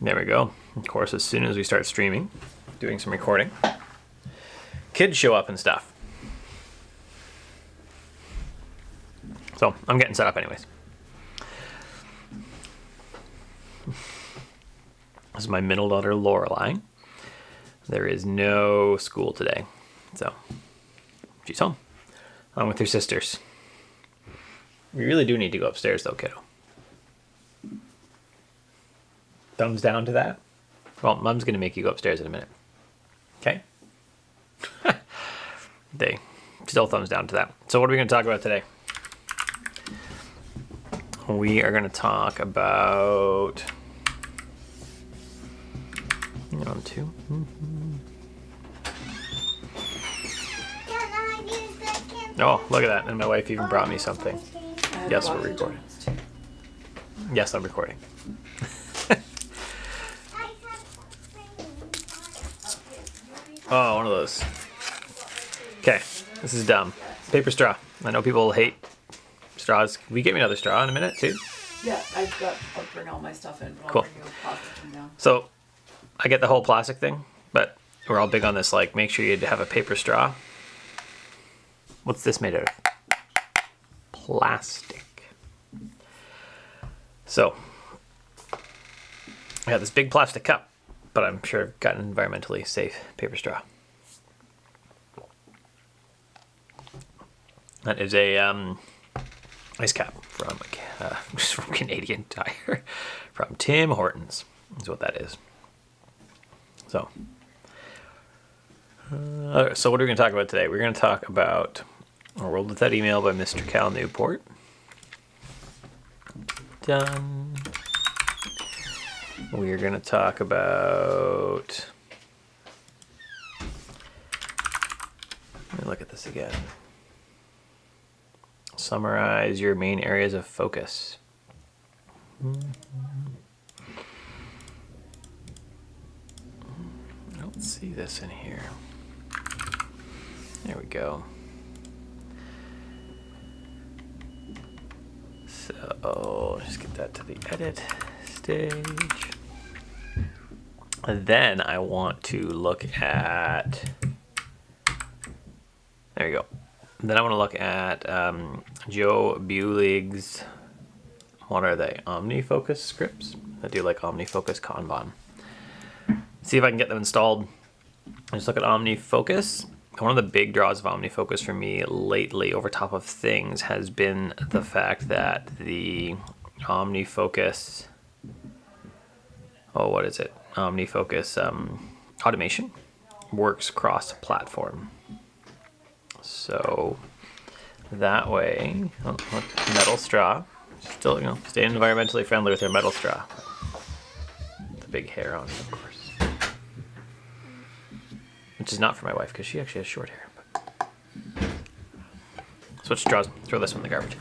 There we go. Of course, as soon as we start streaming, doing some recording, kids show up and stuff. So I'm getting set up anyways. This is my middle daughter, Lorelai. There is no school today, so she's home along with her sisters. We really do need to go upstairs though, kiddo. Thumbs down to that? Well, Mom's going to make you go upstairs in a minute. Okay? They still thumbs down to that. So what are we going to talk about today? We are going to talk about... You're on two. Oh, look at that. And my wife even brought me something. Yes, we're recording. Yes, I'm recording. Oh, one of those. Okay, this is dumb. Paper straw. I know people hate straws. Will you get me another straw in a minute, too? Yeah, I'll bring all my stuff in, but Cool. I'll bring you a plastic thing down. So, I get the whole plastic thing, but we're all big on this, like, make sure you have a paper straw. What's this made out of? Plastic. So, I got this big plastic cup, but I'm sure I've got an environmentally safe paper straw. That is a ice cap from Canadian Tire, from Tim Hortons, is what that is. So, so what are we going to talk about today? We're going to talk about A World Without Email by Mr. Cal Newport. Done. We're going to talk about... Let me look at this again. Summarize your main areas of focus. I don't see this in here. There we go. So just get that to the edit stage. And then I want to look at, there you go. Then I want to look at Joe Bulig's, what are they? OmniFocus scripts? I do like OmniFocus Kanban. See if I can get them installed. Just look at OmniFocus. One of the big draws of OmniFocus for me lately, over top of things, has been the fact that the OmniFocus, what is it? OmniFocus automation works cross-platform. So that way, metal straw, still, staying environmentally friendly with your metal straw. The big hair on it, of course. Which is not for my wife, because she actually has short hair. But... Switch straws, throw this one in the garbage.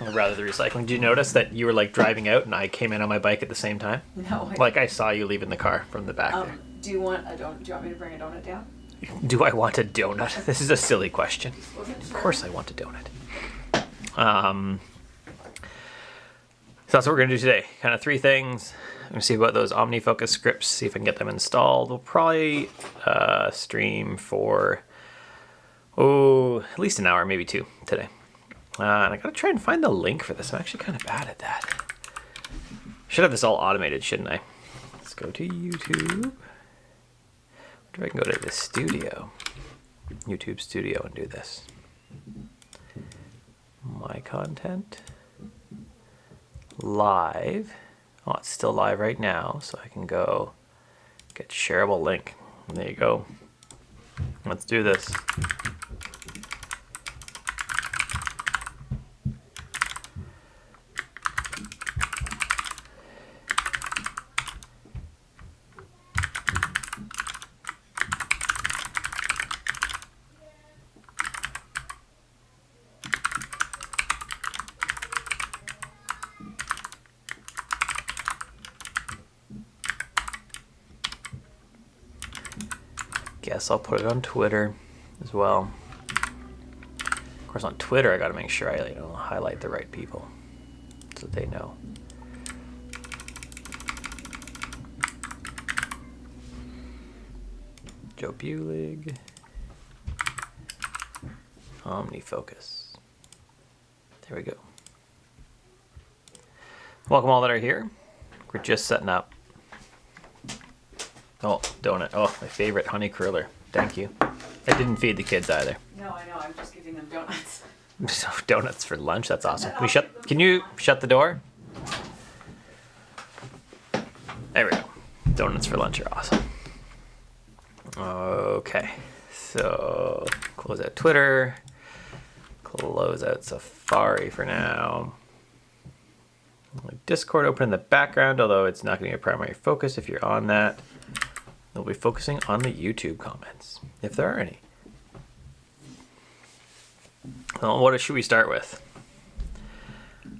Or rather the recycling. Did you notice that you were like driving out and I came in on my bike at the same time? No. Like I saw you leaving the car from the back there. Do you want a donut? Do you want me to bring a donut down? Do I want a donut? This is a silly question. Of course I want a donut. So that's what we're going to do today. Kind of three things. I'm going to see about those OmniFocus scripts, see if I can get them installed. We'll probably stream for, at least an hour, maybe two today. And I got to try and find the link for this. I'm actually kind of bad at that. Should have this all automated, shouldn't I? Let's go to YouTube. I can go to the studio, YouTube Studio, and do this. My content, live. Oh, it's still live right now, so I can go get shareable link. And there you go. Let's do this. guess I'll put it on Twitter as well. Of course, on Twitter, I got to make sure I highlight the right people so they know. Joe Bulig. OmniFocus. There we go. Welcome all that are here. We're just setting up. Oh, donut. Oh, my favorite honey curler. Thank you. I didn't feed the kids either. No, I know. I'm just giving them donuts. So donuts for lunch. That's awesome. Can you shut the door? There we go. Donuts for lunch are awesome. Okay. So close out Twitter. Close out Safari for now. Discord open in the background, although it's not going to be a primary focus if you're on that. We'll be focusing on the YouTube comments, if there are any. Well, what should we start with?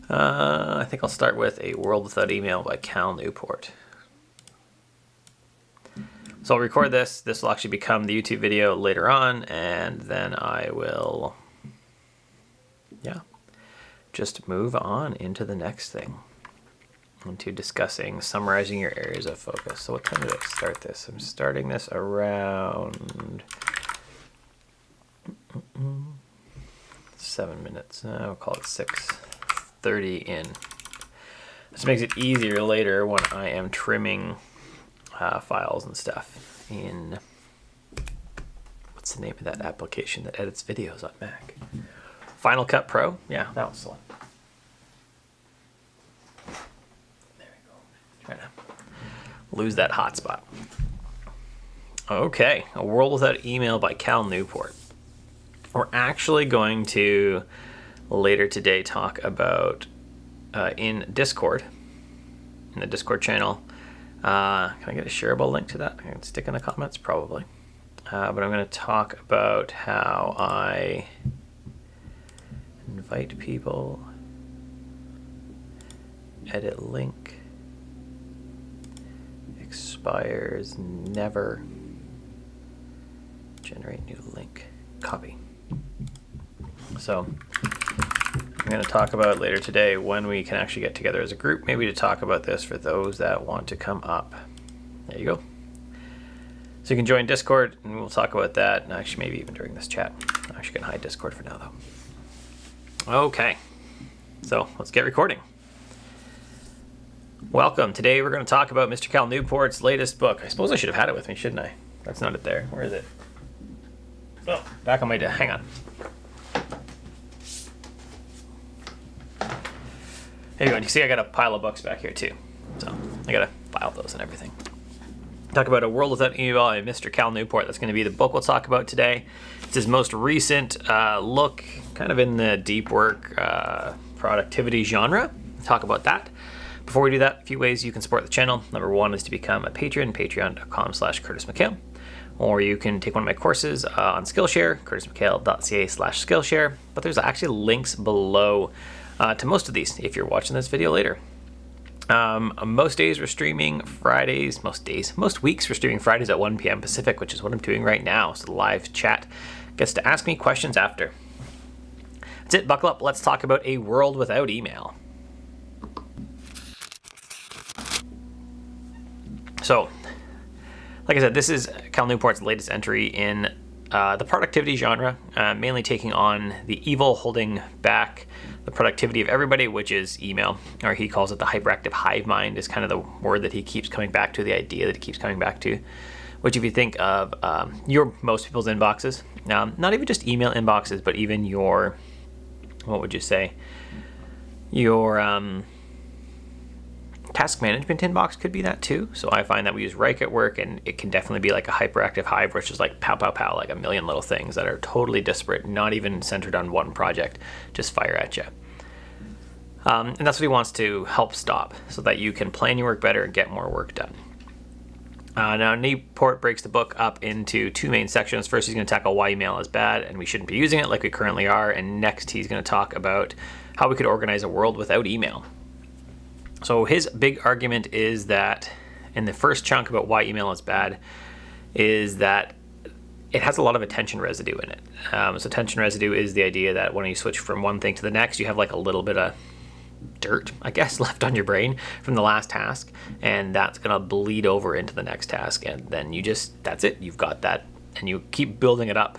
I think I'll start with A World Without Email by Cal Newport. So I'll record this. This will actually become the YouTube video later on, and then I will, just move on into the next thing, into discussing, summarizing your areas of focus. So what time did I start this? I'm starting this around 7 minutes. I'll call it 6:30 in. This makes it easier later when I am trimming files and stuff in, what's the name of that application that edits videos on Mac? Final Cut Pro? Yeah, that was the one. There we go. Trying to lose that hotspot. Okay, A World Without Email by Cal Newport. We're actually going to later today talk about in Discord, in the Discord channel. Can I get a shareable link to that? I can stick in the comments, probably. But I'm going to talk about how I invite people, edit link, expires never, generate new link, copy. So I'm going to talk about later today when we can actually get together as a group, maybe to talk about this for those that want to come up. There you go. So you can join Discord and we'll talk about that, and actually maybe even during this chat. I'm actually going to hide Discord for now though. Okay, so let's get recording. Welcome. Today we're going to talk about Mr. Cal Newport's latest book. I suppose I should have had it with me, shouldn't I? That's not it there. Where is it? Oh, back on my desk. Hang on. There you go. And you see I got a pile of books back here too. So I got to file those and everything. Talk about A World Without Email by Mr. Cal Newport. That's going to be the book we'll talk about today. It's his most recent look, kind of in the deep work productivity genre. We'll talk about that. Before we do that, a few ways you can support the channel. Number one is to become a patron, patreon.com/Curtis McHale. Or you can take one of my courses on Skillshare, curtismchale.ca/Skillshare. But there's actually links below to most of these if you're watching this video later. Most days we're streaming Fridays, most weeks we're streaming Fridays at 1 p.m. Pacific, which is what I'm doing right now. So the live chat gets to ask me questions after. That's it, buckle up. Let's talk about A World Without Email. So, like I said, this is Cal Newport's latest entry in the productivity genre, mainly taking on the evil holding back the productivity of everybody, which is email, or he calls it the hyperactive hive mind, is kind of the word that he keeps coming back to, the idea that he keeps coming back to, which if you think of most people's inboxes, not even just email inboxes, but even your, what would you say, your task management inbox could be that too. So I find that we use Rike at work, and it can definitely be like a hyperactive hive, which is like pow, pow, pow, like a million little things that are totally disparate, not even centered on one project, just fire at you. And that's what he wants to help stop, so that you can plan your work better and get more work done. Now, Newport breaks the book up into two main sections. First, he's going to tackle why email is bad and we shouldn't be using it like we currently are. And next, he's going to talk about how we could organize a world without email. So his big argument is that, in the first chunk about why email is bad, is that it has a lot of attention residue in it. So attention residue is the idea that when you switch from one thing to the next, you have like a little bit of dirt, I guess, left on your brain from the last task, and that's gonna bleed over into the next task, and then that's it, you've got that, and you keep building it up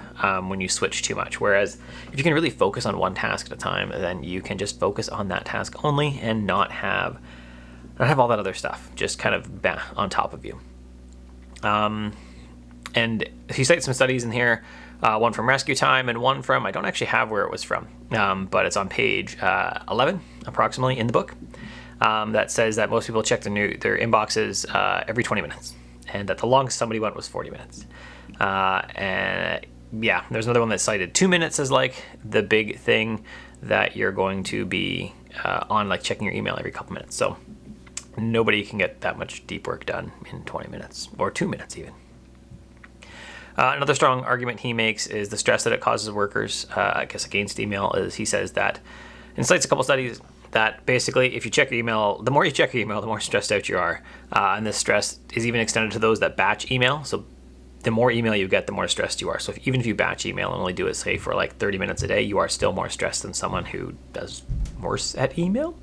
when you switch too much. Whereas if you can really focus on one task at a time, then you can just focus on that task only and not have all that other stuff just kind of on top of you. And he cites some studies in here, one from Rescue Time and one from, I don't actually have where it was from, but it's on page 11 approximately in the book, that says that most people check their inboxes every 20 minutes, and that the longest somebody went was 40 minutes. And yeah, there's another one that cited 2 minutes as like the big thing that you're going to be on, like checking your email every couple minutes. So nobody can get that much deep work done in 20 minutes or 2 minutes even. Another strong argument he makes is the stress that it causes workers, I guess against email, is he says that, and cites a couple studies that basically if you check your email, the more you check your email, the more stressed out you are. And this stress is even extended to those that batch email. So the more email you get, the more stressed you are. So even if you batch email and only do it, say, for like 30 minutes a day, you are still more stressed than someone who does worse at email.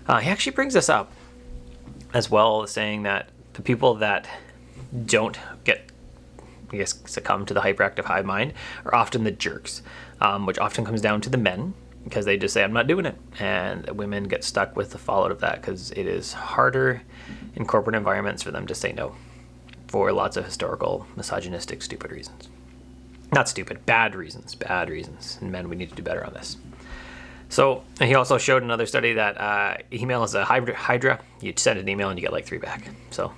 He actually brings this up as well, saying that the people that don't get, I guess, succumb to the hyperactive hive mind are often the jerks, which often comes down to the men, because they just say, I'm not doing it. And women get stuck with the fallout of that, because it is harder in corporate environments for them to say no for lots of historical, misogynistic, stupid reasons. Not stupid, bad reasons. And men, we need to do better on this. So he also showed another study that email is a hydra. You send an email and you get like 3 back. So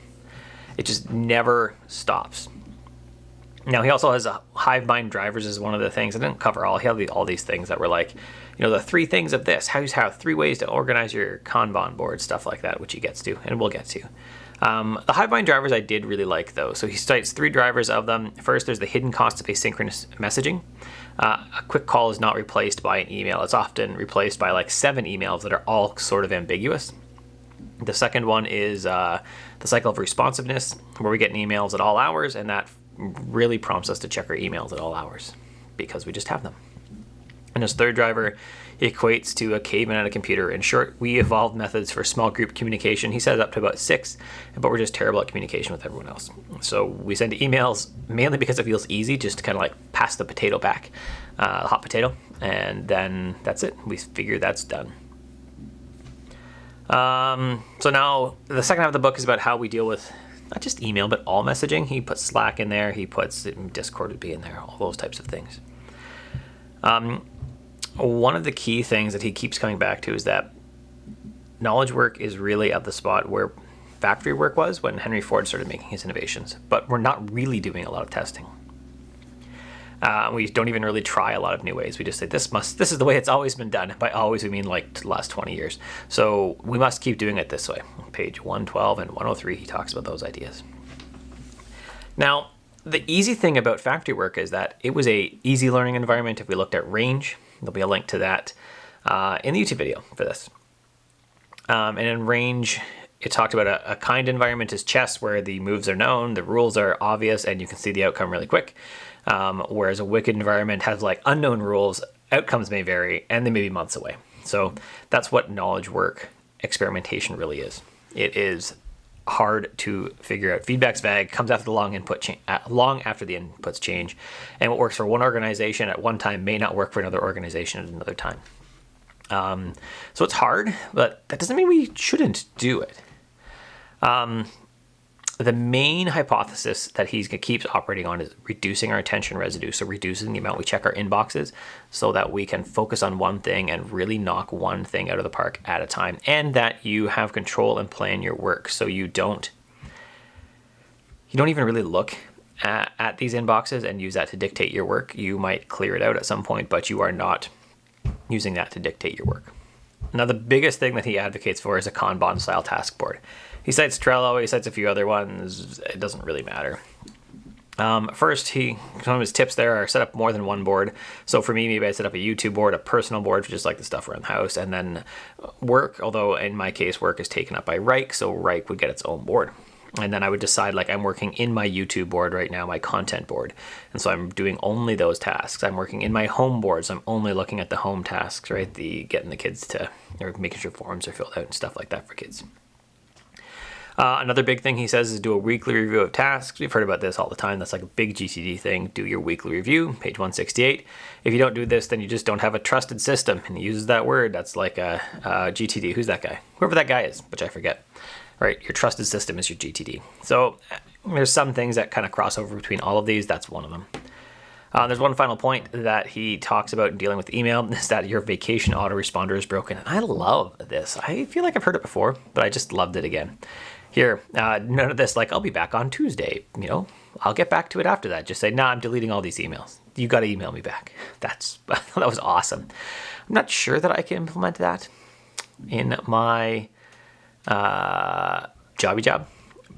it just never stops. Now, he also has a hive mind drivers as one of the things. I didn't cover all. He had all these things that were like, the 3 things of this. How you have 3 ways to organize your Kanban board, stuff like that, which he gets to, and we'll get to. The hive mind drivers I did really like, though. So he cites 3 drivers of them. First, there's the hidden cost of asynchronous messaging. A quick call is not replaced by an email. It's often replaced by like 7 emails that are all sort of ambiguous. The second one is the cycle of responsiveness, where we get emails at all hours, and that really prompts us to check our emails at all hours because we just have them. And his third driver equates to a caveman at a computer. In short, we evolved methods for small group communication. He says up to about 6, but we're just terrible at communication with everyone else. So we send emails mainly because it feels easy, just to kind of like pass the potato back, the hot potato, and then that's it. We figure that's done. So now the second half of the book is about how we deal with not just email, but all messaging. He puts Slack in there. He puts Discord would be in there, all those types of things. One of the key things that he keeps coming back to is that knowledge work is really at the spot where factory work was when Henry Ford started making his innovations, but we're not really doing a lot of testing. We don't even really try a lot of new ways. We just say this is the way it's always been done. By always, we mean like the last 20 years. So we must keep doing it this way. On page 112 and 103, he talks about those ideas. Now, the easy thing about factory work is that it was a easy learning environment. If we looked at Range, there'll be a link to that in the YouTube video for this. And in Range, it talked about a kind environment is chess, where the moves are known, the rules are obvious, and you can see the outcome really quick. Whereas a wicked environment has like unknown rules, outcomes may vary, and they may be months away. So that's what knowledge work experimentation really is. It is hard to figure out. Feedback's vague, comes after the long after the inputs change, and what works for one organization at one time may not work for another organization at another time. So it's hard, but that doesn't mean we shouldn't do it. The main hypothesis that he keeps operating on is reducing our attention residue, so reducing the amount we check our inboxes so that we can focus on one thing and really knock one thing out of the park at a time, and that you have control and plan your work so you don't even really look at these inboxes and use that to dictate your work. You might clear it out at some point, but you are not using that to dictate your work. Now, the biggest thing that he advocates for is a Kanban style task board. He cites Trello, he cites a few other ones. It doesn't really matter. First, some of his tips there are set up more than one board. So for me, maybe I set up a YouTube board, a personal board for just like the stuff around the house, and then work, although in my case, work is taken up by Reich, so Reich would get its own board. And then I would decide, like, I'm working in my YouTube board right now, my content board. And so I'm doing only those tasks. I'm working in my home board, so I'm only looking at the home tasks, right? The getting the kids to, or making sure forms are filled out and stuff like that for kids. Another big thing he says is do a weekly review of tasks. We've heard about this all the time. That's like a big GTD thing. Do your weekly review, page 168. If you don't do this, then you just don't have a trusted system. And he uses that word. That's like a GTD. Who's that guy? Whoever that guy is, which I forget. Right, your trusted system is your GTD. So there's some things that kind of cross over between all of these. That's one of them. There's one final point that he talks about in dealing with email, is that your vacation autoresponder is broken. And I love this. I feel like I've heard it before, but I just loved it again. Here, none of this, like, I'll be back on Tuesday. You know, I'll get back to it after that. Just say, nah, I'm deleting all these emails. You got to email me back. That was awesome. I'm not sure that I can implement that in my jobby job,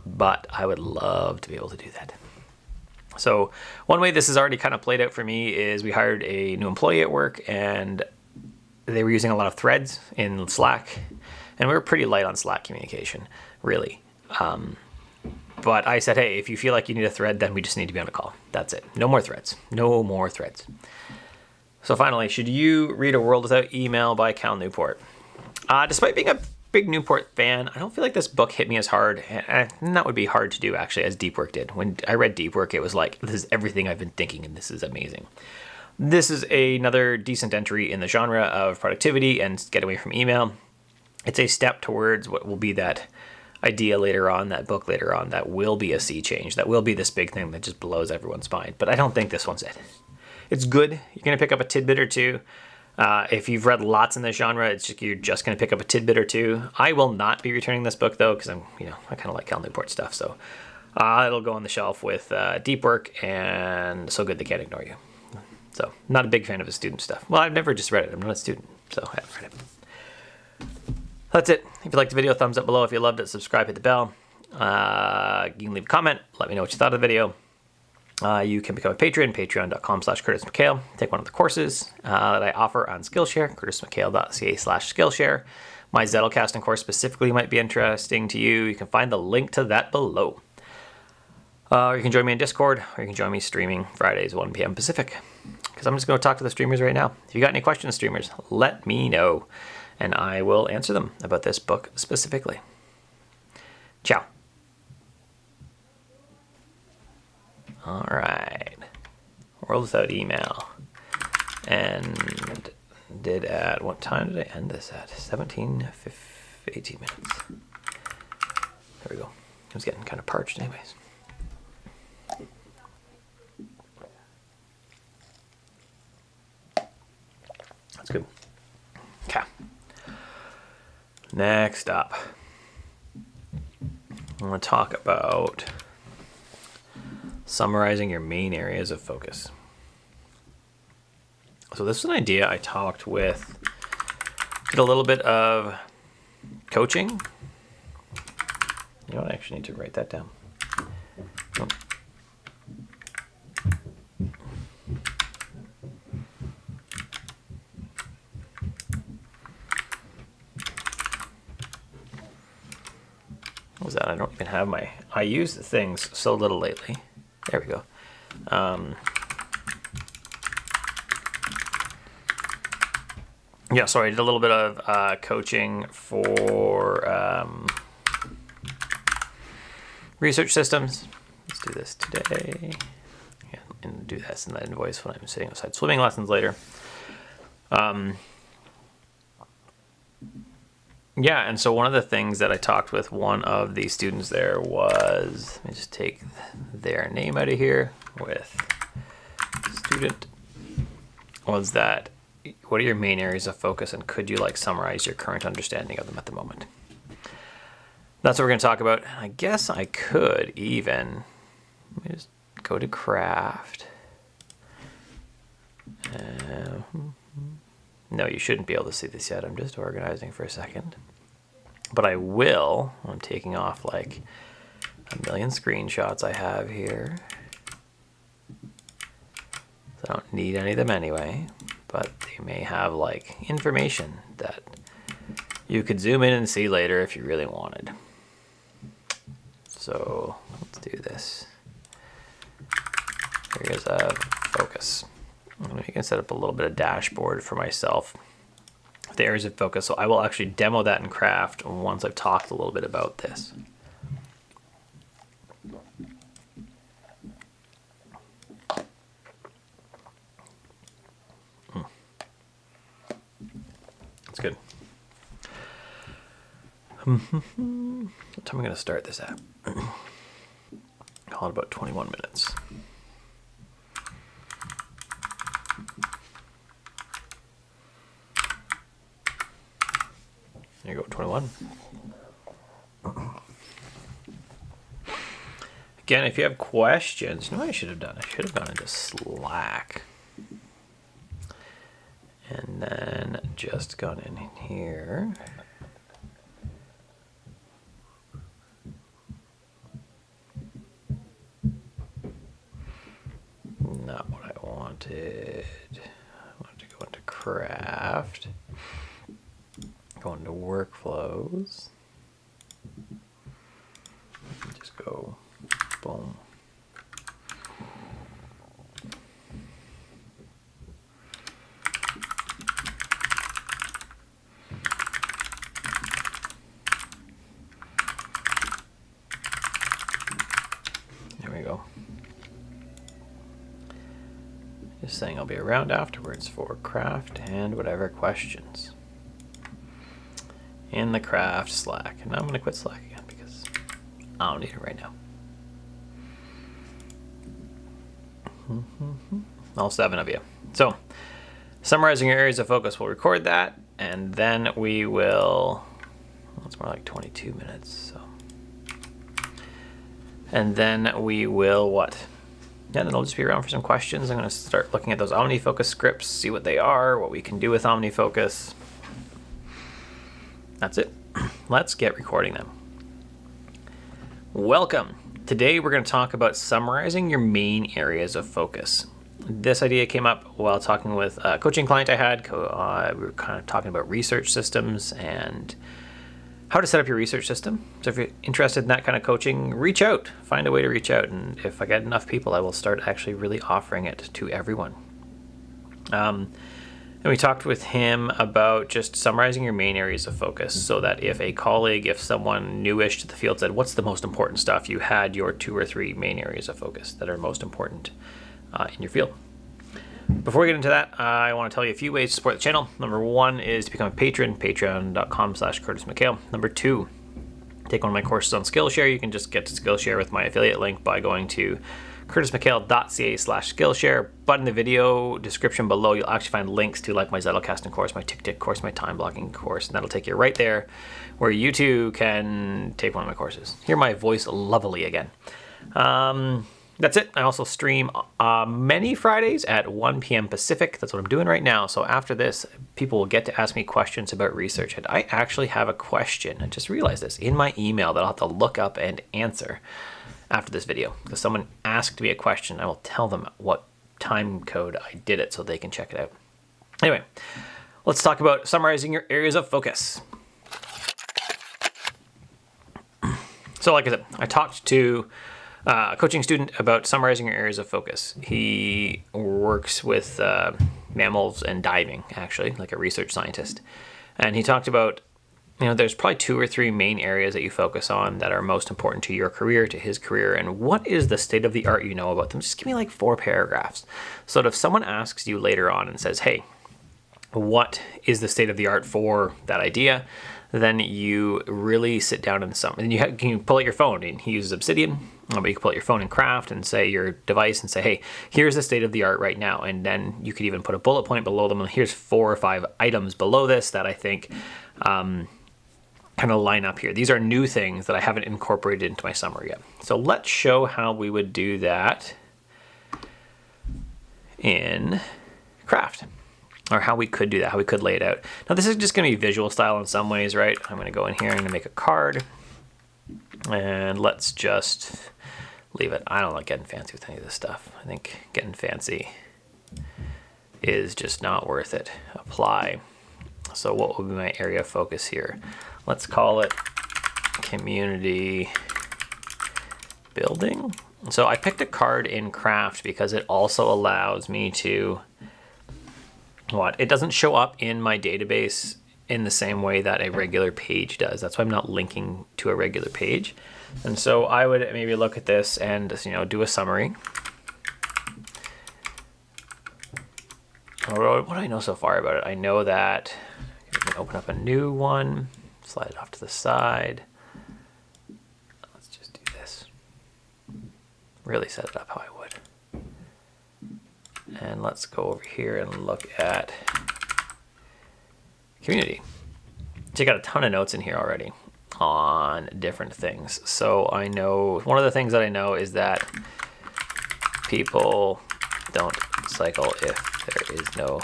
but I would love to be able to do that. So one way this has already kind of played out for me is we hired a new employee at work, and they were using a lot of threads in Slack, and we were pretty light on Slack communication, really. But I said, hey, if you feel like you need a thread, then we just need to be on a call. That's it. No more threads. No more threads. So finally, should you read A World Without Email by Cal Newport? Despite being a big Newport fan, I don't feel like this book hit me as hard, and that would be hard to do actually, as Deep Work did. When I read Deep Work, it was like, this is everything I've been thinking, and this is amazing. This is another decent entry in the genre of productivity and get away from email. It's a step towards what will be that idea later on, that book later on, that will be a sea change, that will be this big thing that just blows everyone's mind. But I don't think this one's it. It's good. You're going to pick up a tidbit or two. If you've read lots in this genre, you're just going to pick up a tidbit or two. I will not be returning this book though, because I kind of like Cal Newport stuff. So it'll go on the shelf with Deep Work and So Good They Can't Ignore You. So not a big fan of his student stuff. Well, I've never just read it. I'm not a student, so I haven't read it. That's it. If you liked the video, thumbs up below. If you loved it, subscribe, hit the bell. You can leave a comment. Let me know what you thought of the video. You can become a patron, patreon.com/CurtisMcHale. Take one of the courses that I offer on Skillshare, curtismchale.ca/Skillshare. My Zettelcasting course specifically might be interesting to you. You can find the link to that below. Or you can join me in Discord, or you can join me streaming Fridays, 1 p.m. Pacific. Because I'm just going to talk to the streamers right now. If you got any questions, streamers, let me know, and I will answer them about this book specifically. Ciao. All right. World Without Email. And at what time did I end this at? 18 minutes. There we go. I was getting kind of parched anyways. That's good. Okay. Next up, I want to talk about summarizing your main areas of focus. So this is an idea I talked with, did a little bit of coaching. You know what, I actually need to write that down. Oh. What was that? I don't even have my, I use the things so little lately. There we go. Yeah, so I did a little bit of coaching for research systems. Let's do this today. Yeah, and do this in that invoice when I'm sitting outside swimming lessons later. Yeah, and so one of the things that I talked with one of the students there was, let me just take their name out of here, with student, was that, what are your main areas of focus, and could you like summarize your current understanding of them at the moment? That's what we're going to talk about. I guess I could even, let me just go to craft. No, you shouldn't be able to see this yet. I'm just organizing for a second. But I will. I'm taking off like a million screenshots I have here. So I don't need any of them anyway. But they may have like information that you could zoom in and see later if you really wanted. So let's do this. Areas of focus. And we can set up a little bit of dashboard for myself. The areas of focus. So I will actually demo that in Craft once I've talked a little bit about this. That's good. What time am I going to start this at? Call it about 21 minutes. There you go, 21. Again, if you have questions, you know what I should have done? I should have gone into Slack. And then just gone in here. Not what I wanted. I wanted to go into Craft. Go into workflows. Just go boom. There we go. Just saying I'll be around afterwards for Craft and whatever questions. In the Craft Slack. And I'm going to quit Slack again because I don't need it right now. All 7 of you. So, summarizing your areas of focus, we'll record that, and then we will, well, it's more like 22 minutes, so. And then we will what? Yeah, then I'll just be around for some questions. I'm going to start looking at those OmniFocus scripts, see what they are, what we can do with OmniFocus. That's it. Let's get recording them. Welcome. Today we're going to talk about summarizing your main areas of focus. This idea came up while talking with a coaching client I had. We were kind of talking about research systems and how to set up your research system. So if you're interested in that kind of coaching, reach out. Find a way to reach out. And if I get enough people, I will start actually really offering it to everyone. And we talked with him about just summarizing your main areas of focus so that if a colleague, if someone newish to the field said, what's the most important stuff, you had your 2 or 3 main areas of focus that are most important in your field. Before we get into that, I want to tell you a few ways to support the channel. Number 1 is to become a patron, patreon.com/CurtisMcHale. Number 2, take one of my courses on Skillshare. You can just get to Skillshare with my affiliate link by going to curtismchale.ca/Skillshare. But in the video description below, you'll actually find links to like my Zettelkasten course, my Tick course, my time blocking course, and that'll take you right there where you too can take one of my courses. Hear my voice lovely again. That's it. I also stream many Fridays at 1 p.m. Pacific. That's what I'm doing right now. So after this, people will get to ask me questions about research. And I actually have a question, I just realized this, in my email that I'll have to look up and answer after this video, because someone asked me a question. I will tell them what time code I did it so they can check it out. Anyway, let's talk about summarizing your areas of focus. So like I said, I talked to a coaching student about summarizing your areas of focus. He works with mammals and diving, actually, like a research scientist. And he talked about, there's probably 2 or 3 main areas that you focus on that are most important to your career, to his career, and what is the state of the art you know about them. Just give me like 4 paragraphs. So that if someone asks you later on and says, hey, what is the state of the art for that idea, then you really sit down and you can pull out your phone, and he uses Obsidian, but you can pull out your phone in Craft and say your device and say, hey, here's the state of the art right now. And then you could even put a bullet point below them. And here's 4 or 5 items below this that I think kind of line up here. These are new things that I haven't incorporated into my summary yet. So let's show how we would do that in Craft, or how we could do that, how we could lay it out. Now this is just going to be visual style in some ways, right? I'm going to go in here, I'm going to make a card, and let's just leave it. I don't like getting fancy with any of this stuff. I think getting fancy is just not worth it. Apply. So what will be my area of focus here? Let's call it community building. So I picked a card in craft because it also allows me to, it doesn't show up in my database in the same way that a regular page does. That's why I'm not linking to a regular page. And so I would maybe look at this and do a summary. What do I know so far about it? I know that I can open up a new one, slide it off to the side. Let's just do this. Really set it up how I would. And let's go over here and look at community. So you got a ton of notes in here already on different things. So I know, one of the things that I know is that people don't cycle if there is no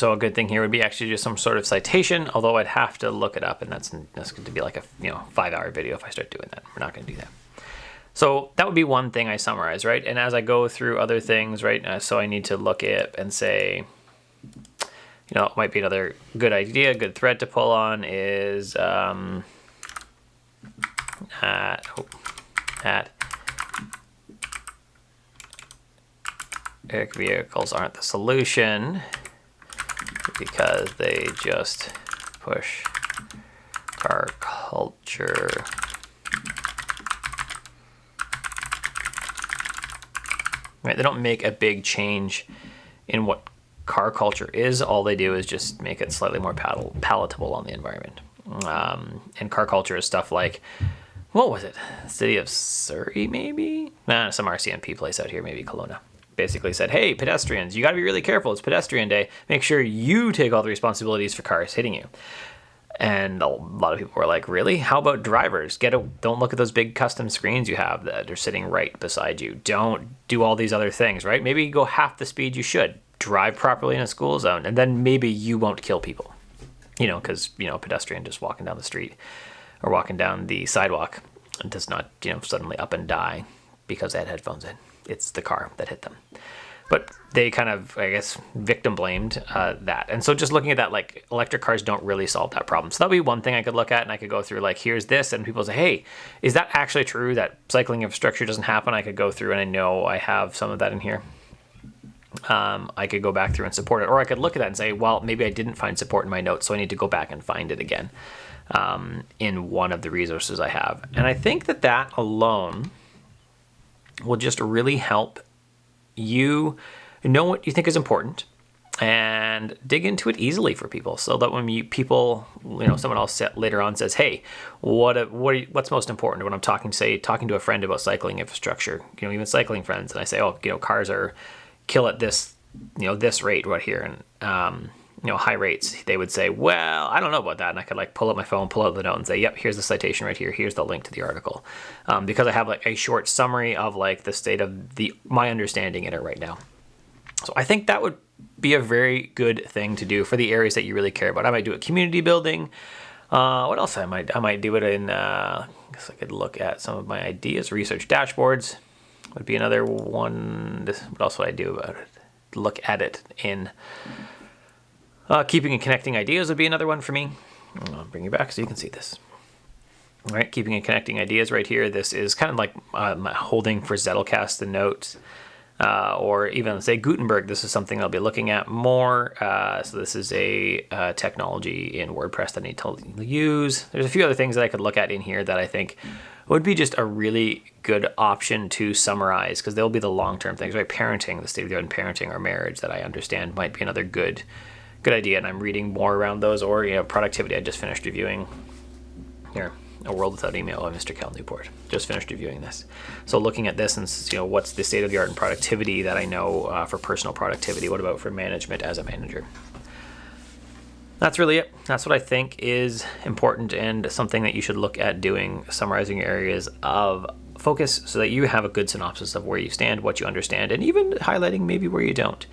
So a good thing here would be actually just some sort of citation, although I'd have to look it up, and that's going to be like a 5-hour video if I start doing that. We're not going to do that. So that would be one thing I summarize, right? And as I go through other things, right, so I need to look at and say, it might be another good idea, good thread to pull on is electric vehicles aren't the solution, because they just push car culture. Right, they don't make a big change in what car culture is. All they do is just make it slightly more palatable on the environment. And car culture is stuff like, what was it? City of Surrey, maybe? Some RCMP place out here, maybe Kelowna. Basically said, hey, pedestrians, you got to be really careful. It's pedestrian day. Make sure you take all the responsibilities for cars hitting you. And a lot of people were like, really? How about drivers? Don't look at those big custom screens you have that are sitting right beside you. Don't do all these other things, right? Maybe go half the speed you should. Drive properly in a school zone, and then maybe you won't kill people. Because, a pedestrian just walking down the street or walking down the sidewalk does not, suddenly up and die because they had headphones in. It's the car that hit them. But they kind of, I guess, victim blamed that. And so just looking at that, like, electric cars don't really solve that problem. So that'd be one thing I could look at, and I could go through, like, here's this, and people say, hey, is that actually true that cycling infrastructure doesn't happen? I could go through, and I know I have some of that in here. I could go back through and support it. Or I could look at that and say, well, maybe I didn't find support in my notes, so I need to go back and find it again in one of the resources I have. And I think that alone will just really help you know what you think is important and dig into it easily for people, so that when someone else later on says, hey, what's most important when I'm talking to a friend about cycling infrastructure, even cycling friends, and I say, cars are kill at this rate right here, and high rates, they would say, well, I don't know about that. And I could pull up my phone, pull out the note and say, yep, here's the citation right here. Here's the link to the article. Because I have a short summary of the state of my understanding in it right now. So I think that would be a very good thing to do for the areas that you really care about. I might do it community building. What else I might do it in, I guess I could look at some of my ideas. Research dashboards would be another one. What else would I do about it? Look at it in keeping and connecting ideas would be another one for me. I'll bring you back so you can see this. All right, keeping and connecting ideas right here. This is kind of like holding for Zettelkasten the notes, or even say Gutenberg. This is something I'll be looking at more. So this is a technology in WordPress that I need to use. There's a few other things that I could look at in here that I think would be just a really good option to summarize, because they'll be the long-term things, right? Parenting, the state of the art in parenting or marriage that I understand might be another good idea, and I'm reading more around those. Or productivity. I just finished reviewing here, A World Without Email by Mr. Cal Newport. Just finished reviewing this. So looking at this and what's the state of the art in productivity that I know for personal productivity? What about for management as a manager? That's really it. That's what I think is important and something that you should look at doing, summarizing your areas of focus so that you have a good synopsis of where you stand, what you understand, and even highlighting maybe where you don't.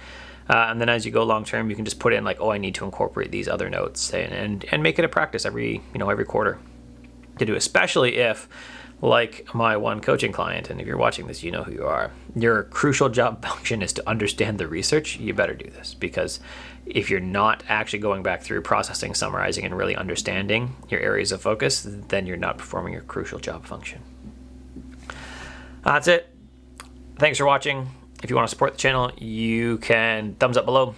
And then as you go long term, you can just put in like, oh, I need to incorporate these other notes and make it a practice every quarter to do, especially if, like my one coaching client, and if you're watching this, you know who you are, your crucial job function is to understand the research. You better do this, because if you're not actually going back through processing, summarizing, and really understanding your areas of focus, then you're not performing your crucial job function. That's it. Thanks for watching. If you want to support the channel, you can thumbs up below,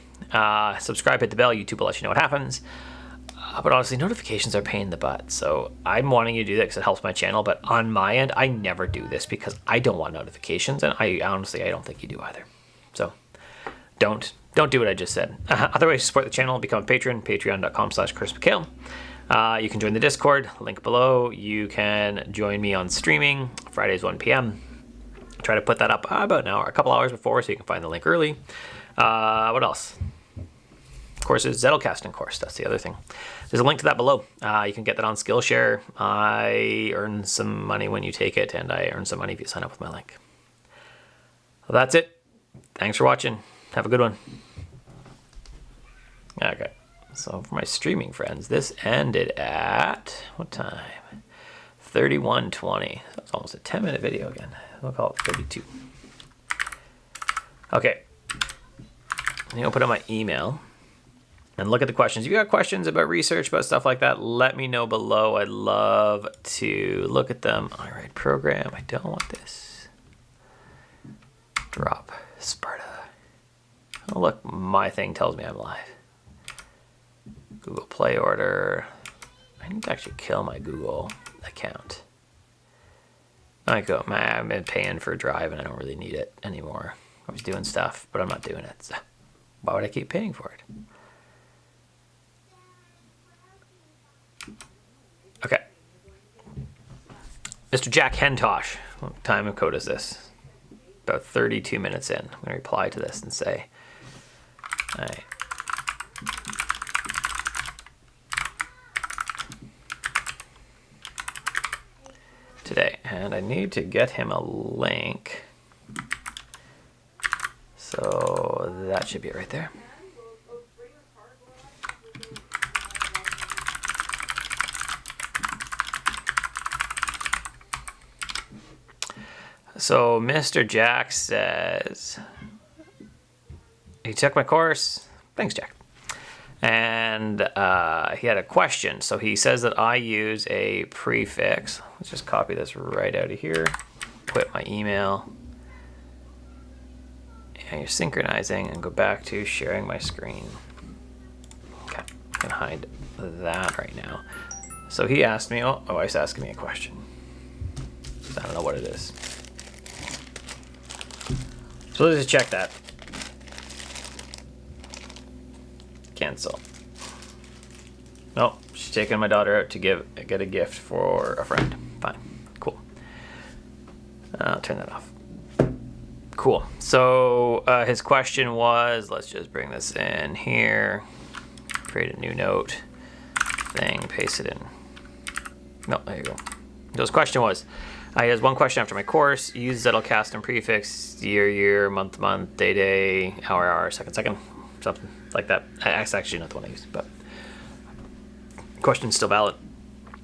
subscribe, hit the bell. YouTube will let you know what happens. But honestly, notifications are a pain in the butt. So I'm wanting you to do that because it helps my channel. But on my end, I never do this because I don't want notifications. And I honestly don't think you do either. So don't do what I just said. Other ways to support the channel, become a patron, patreon.com/ChrisMcHale. You can join the Discord, link below. You can join me on streaming, Fridays 1 p.m. Try to put that up about an hour, a couple hours before, so you can find the link early. What else? Courses, Zettelkasten course, that's the other thing. There's a link to that below. You can get that on Skillshare. I earn some money when you take it, and I earn some money if you sign up with my link. Well, that's it. Thanks for watching. Have a good one. Okay, so for my streaming friends, this ended at, what time? 31:20. That's almost a 10-minute video again. We'll call it 32. Okay, I'm gonna put in my email and look at the questions. If you got questions about research, about stuff like that, let me know below. I'd love to look at them. All right, program, I don't want this. Drop Sparta. Oh look, my thing tells me I'm live. Google Play order. I need to actually kill my Google account. I've been paying for Drive and I don't really need it anymore. I was doing stuff, but I'm not doing it. So why would I keep paying for it? Okay. Mr. Jack Hentosh. What time of code is this? About 32 minutes in. I'm going to reply to this and say, all right. Today, and I need to get him a link. So that should be it right there. So Mr. Jack says, he took my course. Thanks, Jack. And he had a question. So he says that I use a prefix. Let's just copy this right out of here. Quit my email. And you're synchronizing and go back to sharing my screen. Okay, I can hide that right now. So he asked me, oh, he's asking me a question. I don't know what it is. So let's just check that. Cancel. Oh, she's taking my daughter out to get a gift for a friend. Fine, cool. I'll turn that off. Cool. So his question was, let's just bring this in here. Create a new note thing, paste it in. No, there you go. So his question was, he has one question after my course. Use Zettelkasten prefix, year, month, day, hour, second, something like that. That's actually not the one I used, but question's still valid.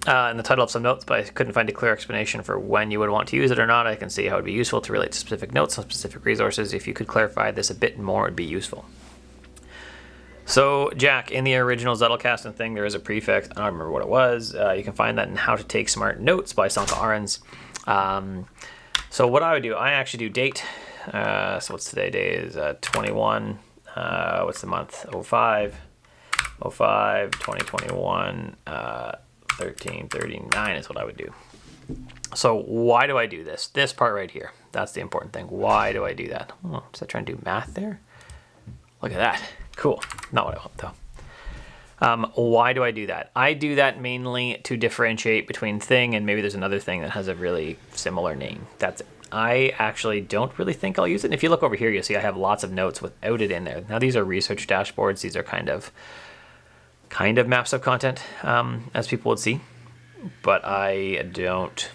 In the title of some notes, but I couldn't find a clear explanation for when you would want to use it or not. I can see how it would be useful to relate to specific notes on specific resources. If you could clarify this a bit more, it would be useful. So, Jack, in the original Zettelkasten thing, there is a prefix. I don't remember what it was. You can find that in How to Take Smart Notes by Sanka Arons. So what I would do, I actually do date. So what's today? Day is 21. What's the month? 05, 2021, 1339 is what I would do. So why do I do this? This part right here. That's the important thing. Why do I do that? Oh, is that trying to do math there? Look at that. Cool. Not what I want though. Why do I do that? I do that mainly to differentiate between thing and maybe there's another thing that has a really similar name. That's it. I actually don't really think I'll use it. And if you look over here, you'll see I have lots of notes without it in there. Now these are research dashboards. These are kind of maps of content, as people would see, but I don't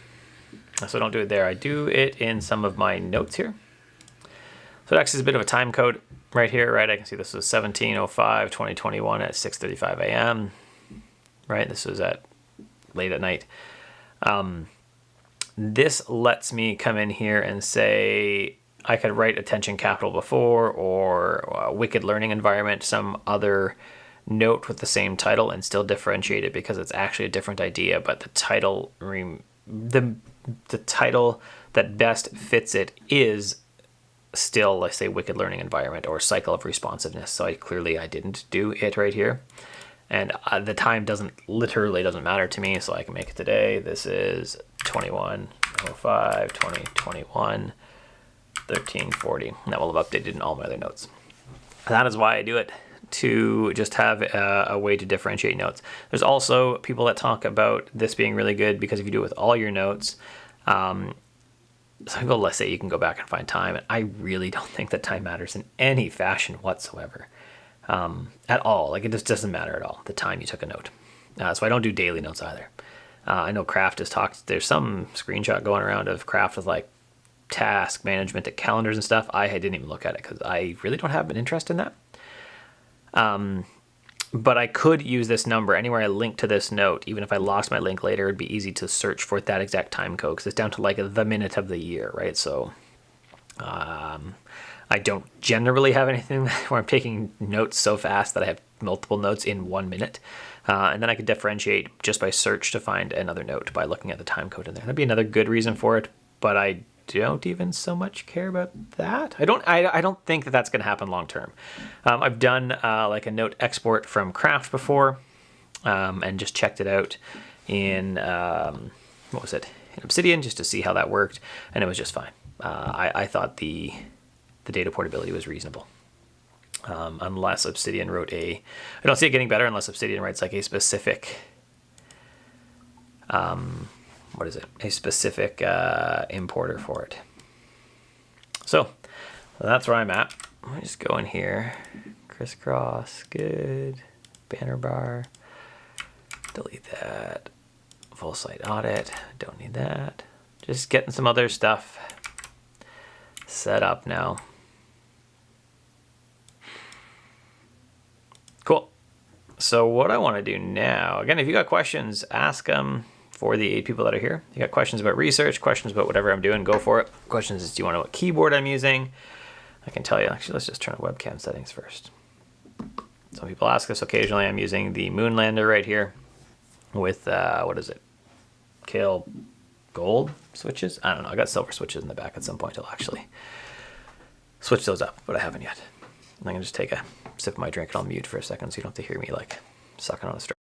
do it there. I do it in some of my notes here. So it acts as a bit of a time code. right here, right? I can see this was 17:05/2021 at 6:35 a.m. Right, this was at late at night. This lets me come in here and say I could write attention capital before, or wicked learning environment, some other note with the same title, and still differentiate it because it's actually a different idea, but the title the title that best fits it is still, let's say, wicked learning environment or cycle of responsiveness. So I didn't do it right here, and the time literally doesn't matter to me, so I can make it today. This is 21/05/2021 13:40. That will have updated in all my other notes. That is why I do it, to just have a way to differentiate notes. There's also people that talk about this being really good because if you do it with all your notes, some people, let's say, you can go back and find time, and I really don't think that time matters in any fashion whatsoever, at all. Like, it just doesn't matter at all, the time you took a note. So I don't do daily notes either. I know Craft has talked, there's some screenshot going around of Craft with like task management at calendars and stuff. I didn't even look at it because I really don't have an interest in that. But I could use this number anywhere I link to this note. Even if I lost my link later, it'd be easy to search for that exact time code because it's down to like the minute of the year, right? So I don't generally have anything where I'm taking notes so fast that I have multiple notes in 1 minute. And then I could differentiate just by search to find another note by looking at the time code in there. That'd be another good reason for it, but I don't even so much care about that. I don't think that that's going to happen long term. I've done like a note export from Craft before, and just checked it out in what was it, in Obsidian, just to see how that worked, and it was just fine. I thought the data portability was reasonable. Unless Obsidian wrote I don't see it getting better unless Obsidian writes like a specific what is it? A specific importer for it. So that's where I'm at. Let me just go in here. Crisscross, good. Banner bar. Delete that. Full site audit. Don't need that. Just getting some other stuff set up now. Cool. So what I want to do now, again, if you got questions, ask them. For the 8 people that are here, you got questions about research, questions about whatever I'm doing, go for it. Questions is, do you want to know what keyboard I'm using? I can tell you. Actually, let's just turn on webcam settings first. Some people ask us occasionally. I'm using the Moonlander right here with, what is it? Kale gold switches? I don't know. I got silver switches in the back. At some point I'll actually switch those up, but I haven't yet. I'm going to just take a sip of my drink and I'll mute for a second so you don't have to hear me like sucking on a straw.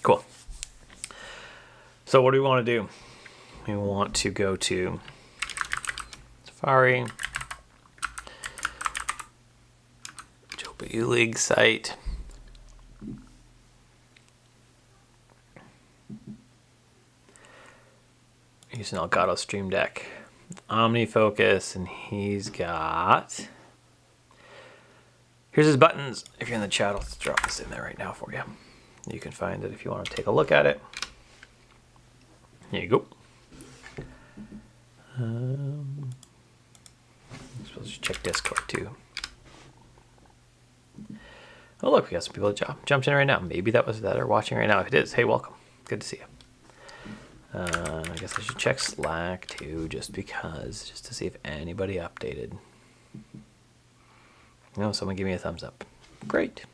Cool. So what do we want to do? We want to go to Safari, Joe League site. Using Elgato Stream Deck, OmniFocus, and he's got. Here's his buttons. If you're in the chat, I'll drop this in there right now for you. You can find it if you want to take a look at it. Here you go. I'm supposed to check Discord too. Oh look, we got some people that jumped in right now. Maybe that are watching right now. If it is, hey, welcome. Good to see you. I guess I should check Slack too, just to see if anybody updated. No, someone give me a thumbs up. Great.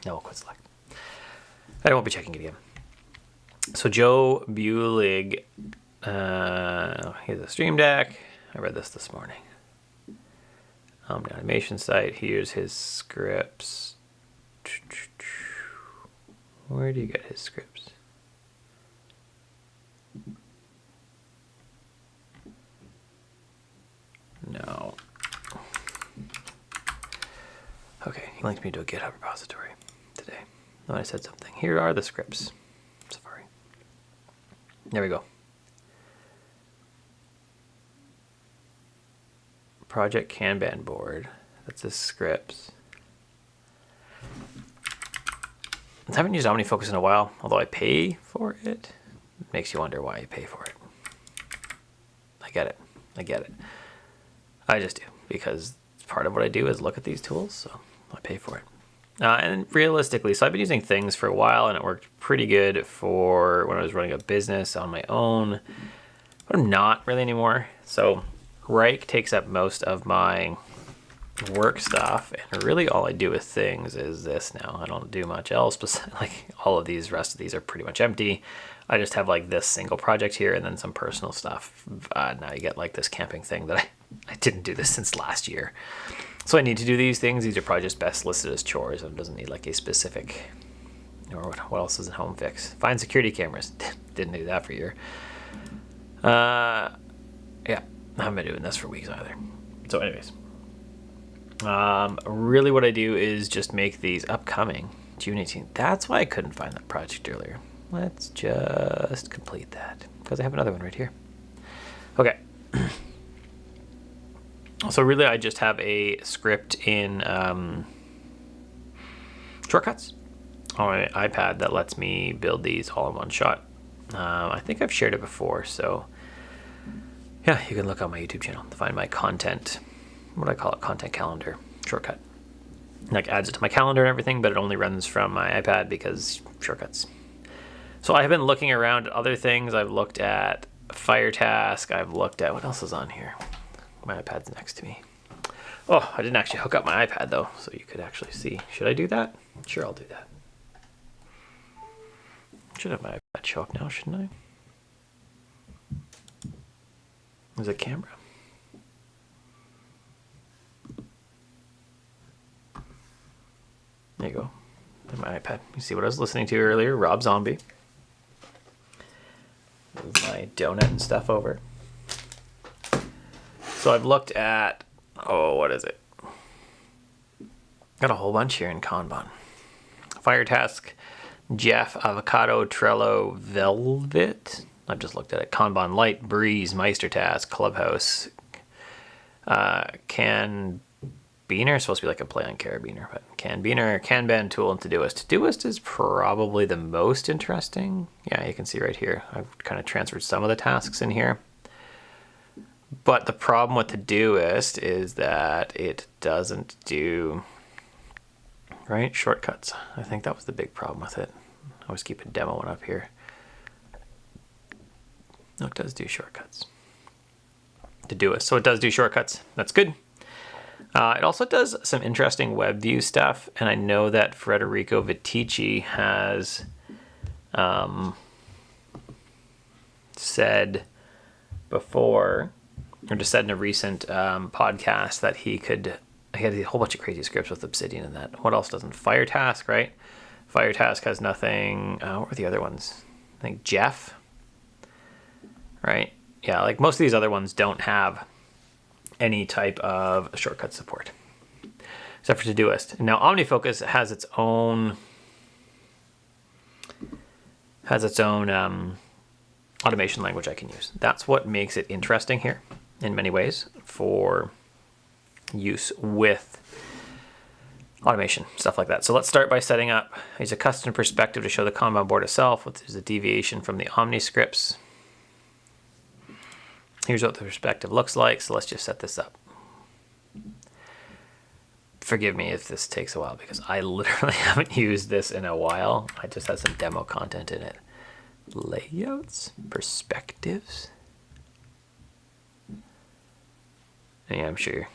No, I'll quit Slack. I won't be checking it again. So Joe Bulig, here's a Stream Deck. I read this morning. The animation site. Here's his scripts. Where do you get his scripts? No. Okay, he linked me to a GitHub repository today. Oh, I said something. Here are the scripts. Safari. There we go. Project Kanban board. That's his scripts. I haven't used OmniFocus in a while, although I pay for it. It makes you wonder why you pay for it. I get it. I get it. I just do, because part of what I do is look at these tools, so I pay for it. And realistically, so I've been using Things for a while, and it worked pretty good for when I was running a business on my own, but I'm not really anymore. So Rike takes up most of my work stuff, and really all I do with Things is this now. I don't do much else, but like all of these, rest of these are pretty much empty. I just have like this single project here and then some personal stuff. Now you get like this camping thing that I didn't do this since last year. So I need to do these things. These are probably just best listed as chores. It doesn't need like a specific, or what else is in home fix? Find security cameras. Didn't do that for a year. Yeah, I haven't been doing this for weeks either. So anyways, really what I do is just make these upcoming June 18th. That's why I couldn't find that project earlier. Let's just complete that because I have another one right here. Okay. So really, I just have a script in Shortcuts on my iPad that lets me build these all in one shot. I think I've shared it before, so yeah, you can look on my YouTube channel to find my content, what I call it, content calendar shortcut. Like adds it to my calendar and everything, but it only runs from my iPad because Shortcuts. So I have been looking around at other things. I've looked at Fire Task. I've looked at, what else is on here? My iPad's next to me. Oh, I didn't actually hook up my iPad though, so you could actually see. Should I do that? Sure, I'll do that. Should have my iPad show up now, shouldn't I? There's a camera. There you go. And my iPad. You see what I was listening to earlier? Rob Zombie. Move my donut and stuff over. So I've looked at, what is it? Got a whole bunch here in Kanban. Fire Task, Jeff, Avocado, Trello, Velvet. I've just looked at it. Kanban Light, Breeze, Meister Task, Clubhouse, Kanbeaner. Supposed to be like a play on Carabiner, but Kanbeaner, Kanban tool, and Todoist. Todoist is probably the most interesting. Yeah, you can see right here. I've kind of transferred some of the tasks in here. But the problem with Todoist is that it doesn't do, right, shortcuts. I think that was the big problem with it. I always keep a demo one up here. No, it does do shortcuts. Todoist, so it does do shortcuts. That's good. It also does some interesting web view stuff, and I know that Federico Vitici has said before, or just said in a recent podcast, that he had a whole bunch of crazy scripts with Obsidian and that. What else doesn't? Fire Task, right? Fire Task has nothing. What were the other ones? I think Jeff, right? Yeah, like most of these other ones don't have any type of shortcut support, except for Todoist. Now OmniFocus has its own automation language I can use. That's what makes it interesting here in many ways for use with automation, stuff like that. So let's start by setting up. I use a custom perspective to show the Kanban board itself, which is a deviation from the Omni scripts. Here's what the perspective looks like. So let's just set this up. Forgive me if this takes a while because I literally haven't used this in a while. I just had some demo content in it. Layouts, perspectives. And yeah, I'm sure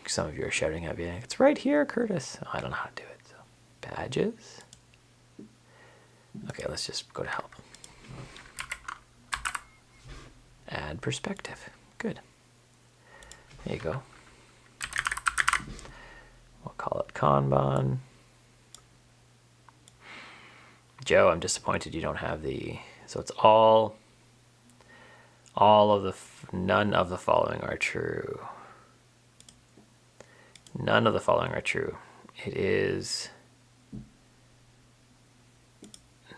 some of you are shouting at me. It's right here, Curtis. Oh, I don't know how to do it. So badges. Okay, let's just go to help. Add perspective. Good. There you go. We'll call it Kanban. Joe, I'm disappointed you don't have the. So it's all of the. None of the following are true. None of the following are true. It is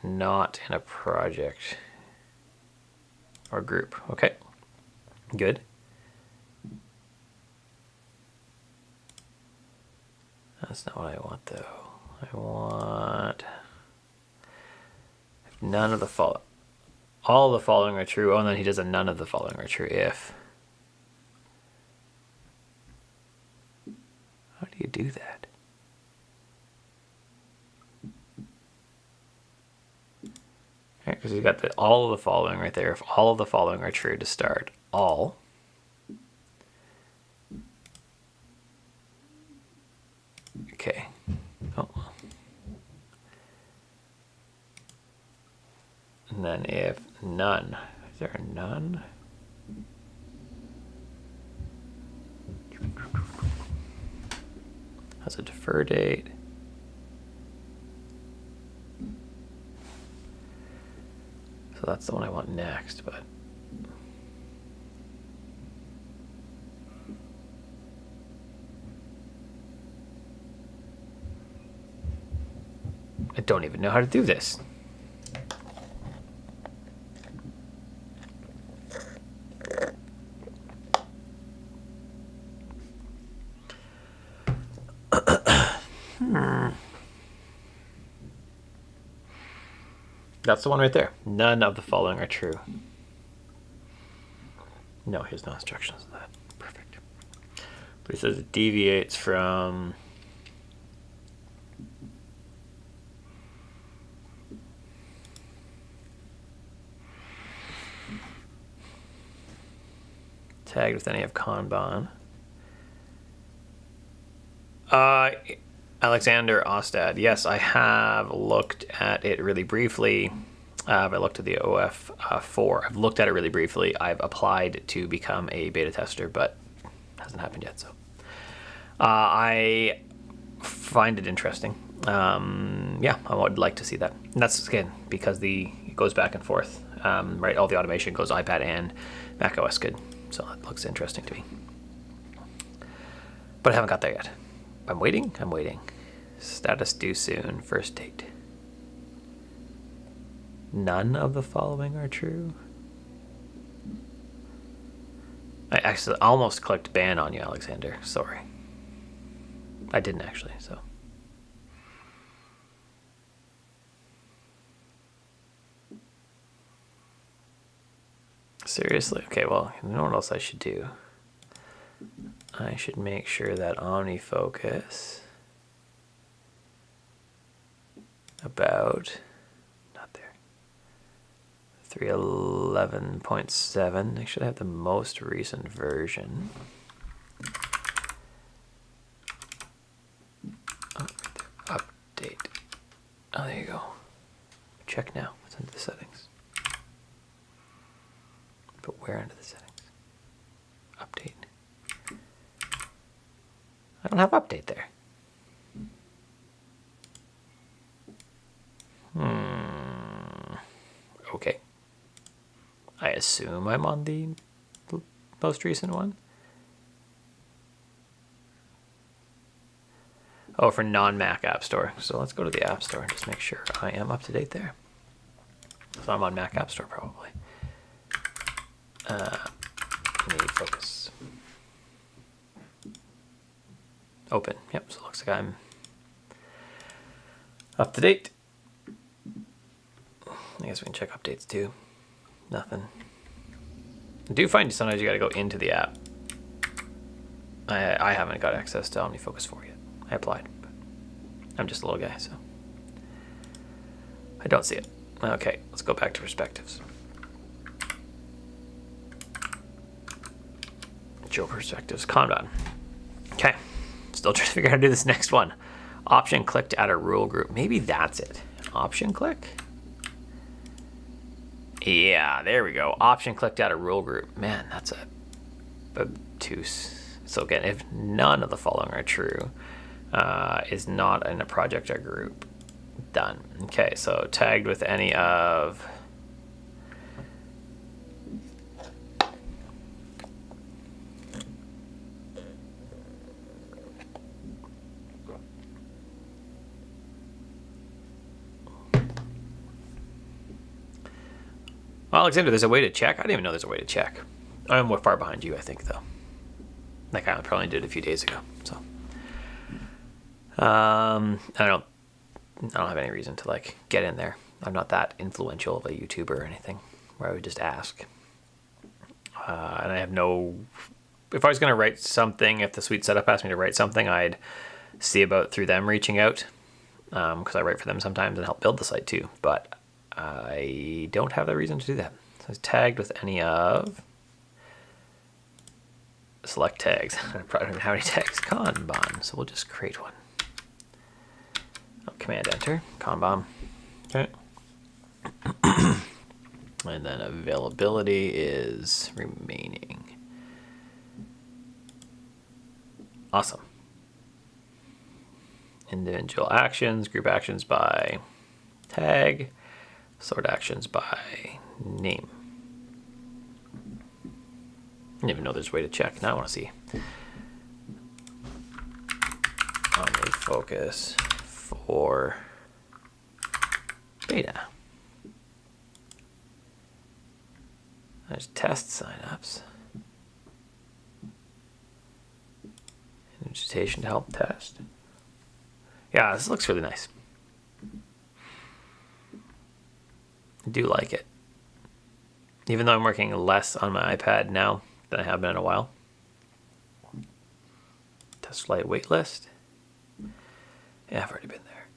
not in a project or group. Okay, good. That's not what I want though. I want none of the following, all the following are true. Oh, and then he does a none of the following are true if. How do you do that? Because you got the all of the following right there. If all of the following are true to start, all. Okay. Oh. And then if none, is there a none? Has a defer date. So that's the one I want next, but I don't even know how to do this. That's the one right there. None of the following are true. No, here's no instructions on that. Perfect. But he says it deviates from tagged with any of Kanban. Alexander Ostad. Yes, I have looked at it really briefly. I looked at the OF4. I've looked at it really briefly. I've applied to become a beta tester, but it hasn't happened yet. So I find it interesting. Yeah, I would like to see that. And that's, again, because it goes back and forth. Right, all the automation goes iPad and Mac OS good. So that looks interesting to me. But I haven't got there yet. I'm waiting. Status due soon. First date. None of the following are true. I actually almost clicked ban on you, Alexander. Sorry. I didn't actually, so. Seriously? Okay, well, you know what else I should do? I should make sure that OmniFocus about, not there, 311.7, I should have the most recent version. Oh, right there. Update. Oh, there you go. Check now. What's under the settings? But where under the settings? Update. I don't have update there. Okay. I assume I'm on the most recent one. Oh, for non-Mac App Store. So let's go to the App Store and just make sure I am up to date there. So I'm on Mac App Store probably. OmniFocus. Open. Yep, so it looks like I'm up to date. I guess we can check updates too. Nothing. I do find sometimes you gotta go into the app. I haven't got access to OmniFocus 4 yet. I applied, but I'm just a little guy, so I don't see it. Okay, let's go back to perspectives. Show perspectives, Kanban. Okay, still trying to figure out how to do this next one. Option click to add a rule group. Maybe that's it. Option click? Yeah, there we go. Option click to add a rule group. Man, that's a obtuse. So again, if none of the following are true, is not in a project or group. Done. Okay, so tagged with any of Well, Alexander, there's a way to check? I didn't even know there's a way to check. I'm more far behind you, I think, though. Like I probably did a few days ago. So I don't have any reason to like get in there. I'm not that influential of a YouTuber or anything where I would just ask. And I have no... If I was going to write something, if the Suite Setup asked me to write something, I'd see about through them reaching out, because I write for them sometimes and help build the site too. But I don't have the reason to do that. So it's tagged with any of... Select tags. I probably don't even have any tags. Kanban. So we'll just create one. Command Enter. Kanban. Okay. And then availability is remaining. Awesome. Individual actions, group actions by tag, sort actions by name. I didn't even know there's a way to check. Now I want to see. OmniFocus for beta. There's test signups. Invitation to help test. Yeah, this looks really nice. I do like it. Even though I'm working less on my iPad now than I have been in a while. Test flight wait list. Yeah, I've already been there.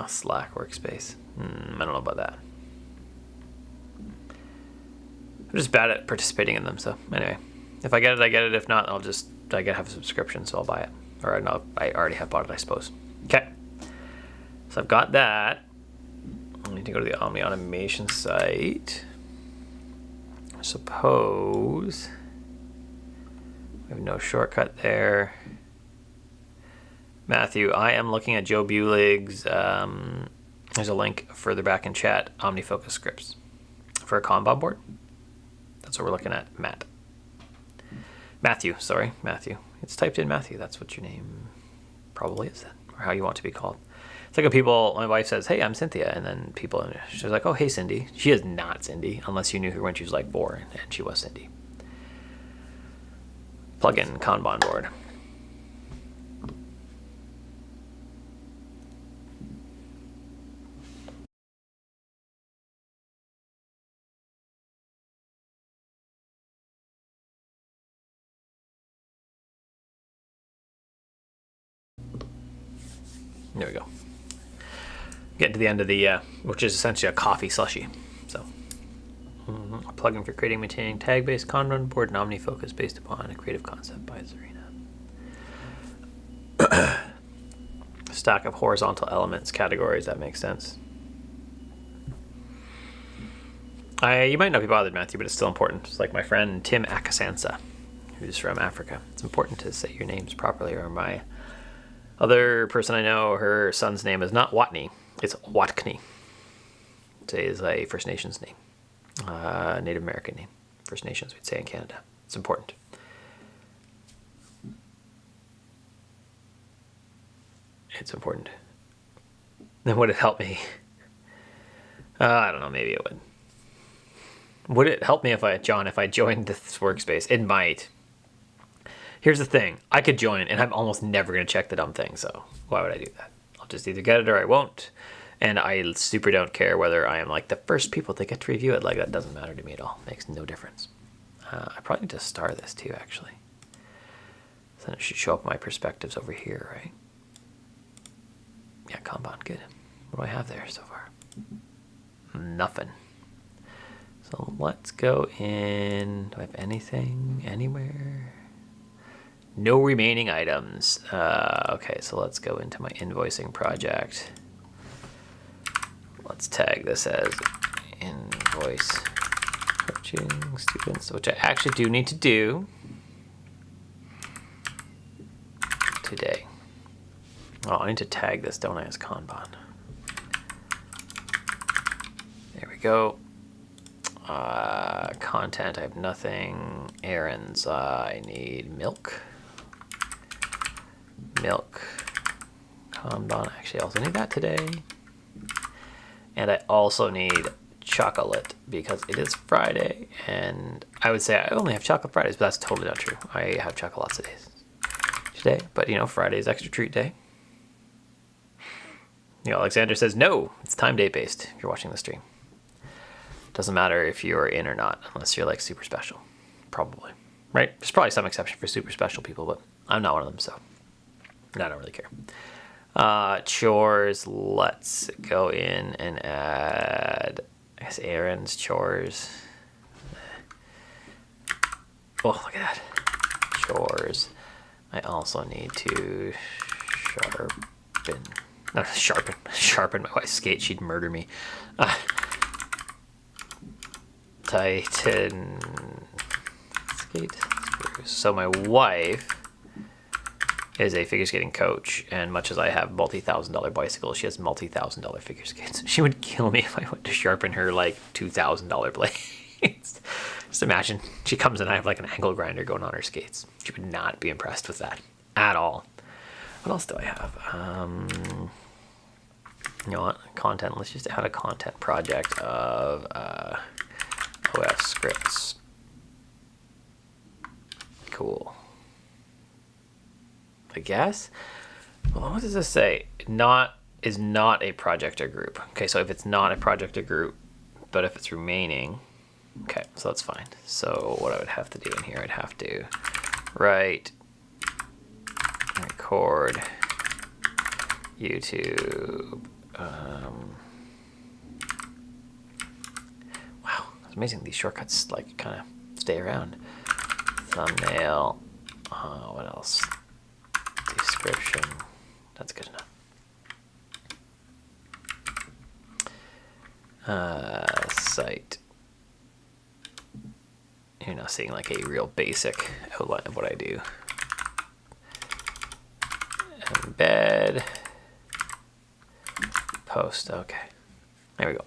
Oh, Slack workspace. I don't know about that. I'm just bad at participating in them, so anyway. If I get it, I get it. If not, I gotta have a subscription, so I'll buy it. Or no, I already have bought it, I suppose. Okay. So I've got that. I need to go to the Omni Automation site. I suppose we have no shortcut there. Matthew, I am looking at Joe Bulig's, there's a link further back in chat, OmniFocus scripts for a Kanban board. That's what we're looking at, Matthew, sorry, Matthew. It's typed in Matthew, that's what your name probably is then, or how you want to be called. It's like when people, my wife says, hey, I'm Cynthia, and then people, she's like, oh, hey, Cindy. She is not Cindy, unless you knew her when she was like 4, and she was Cindy. Plug-in Kanban board. There we go. Getting to the end of the, which is essentially a coffee slushy. So, a plugin for creating, maintaining tag-based Kanban board and OmniFocus based upon a creative concept by Zarina. Stack of horizontal elements, categories, that makes sense. You might not be bothered, Matthew, but it's still important. It's like my friend Tim Akasansa, who's from Africa. It's important to say your names properly, or my other person I know, her son's name is not Watney, it's Watkney. It is a First Nations name, Native American name. First Nations, we'd say in Canada. It's important. It's important. Then would it help me? I don't know, maybe it would. Would it help me if I joined this workspace? It might. Here's the thing, I could join and I'm almost never going to check the dumb thing, so why would I do that? I'll just either get it or I won't. And I super don't care whether I am like the first people that get to review it. Like, that doesn't matter to me at all. Makes no difference. I probably need to star this too, actually. So then it should show up my perspectives over here, right? Yeah, Kanban, good. What do I have there so far? Nothing. So let's go in. Do I have anything anywhere? No remaining items. Okay, so let's go into my invoicing project. Let's tag this as invoice coaching students, which I actually do need to do today. Oh, I need to tag this, don't I, as Kanban. There we go. Content, I have nothing. Errands, I need milk. Kanban, actually I also need that today. And I also need chocolate because it is Friday, and I would say I only have chocolate Fridays, but that's totally not true. I have chocolate lots of days. today, but you know, Friday's extra treat day. You know, Alexander says, no, it's time date based if you're watching the stream. Doesn't matter if you're in or not, unless you're like super special. Probably. Right? There's probably some exception for super special people, but I'm not one of them, so I don't really care. Chores, let's go in and add, I guess, errands, chores. Oh, look at that. Chores. I also need to sharpen my wife's skate. She'd murder me. Tighten skate screws. So my wife is a figure skating coach, and much as I have multi-$1,000 bicycles, she has multi-$1,000 figure skates. She would kill me if I went to sharpen her like $2,000 blades. Just imagine she comes and I have like an angle grinder going on her skates. She would not be impressed with that at all. What else do I have? You know what? Content. Let's just add a content project of OF scripts. Cool. I guess. Well, what does this say? Is not a project or group. Okay, so if it's not a project or group, but if it's remaining, okay, so that's fine. So what I would have to do in here, I'd have to write, record, YouTube. Wow, it's amazing. These shortcuts like kind of stay around. Thumbnail. What else? Description. That's good enough. Site. You're now seeing like a real basic outline of what I do. Embed. Post. Okay. There we go.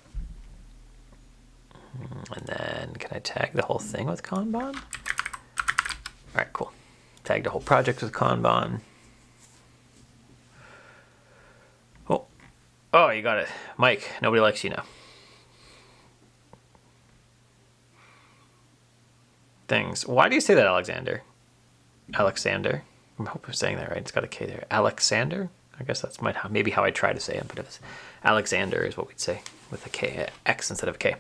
And then can I tag the whole thing with Kanban? All right, cool. Tag the whole project with Kanban. Oh, you got it. Mike, nobody likes you now. Things. Why do you say that, Alexander? Alexander? I hope I'm saying that right. It's got a K there. Alexander? I guess that's maybe how I try to say it, but it's Alexander is what we'd say with a K, X instead of a K.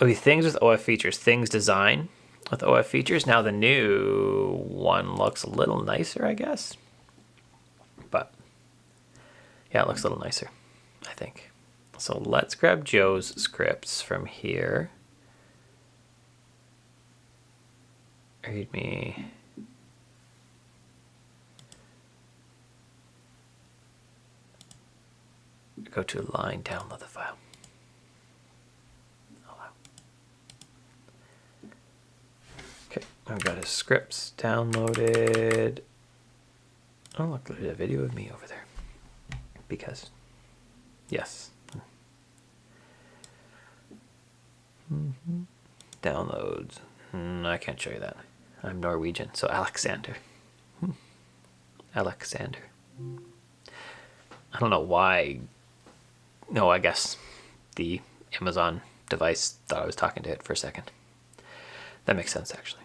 Okay, things with OF features. Things design with OF features. Now the new one looks a little nicer, I guess. But yeah, it looks a little nicer, I think. So let's grab Joe's scripts from here. Read me. Go to line, download the file. Okay, I've got his scripts downloaded. Oh, look, there's a video of me over there. Because, yes. Downloads. I can't show you that. I'm Norwegian, so Alexander. Alexander. I don't know why. No, I guess the Amazon device thought I was talking to it for a second. That makes sense, actually.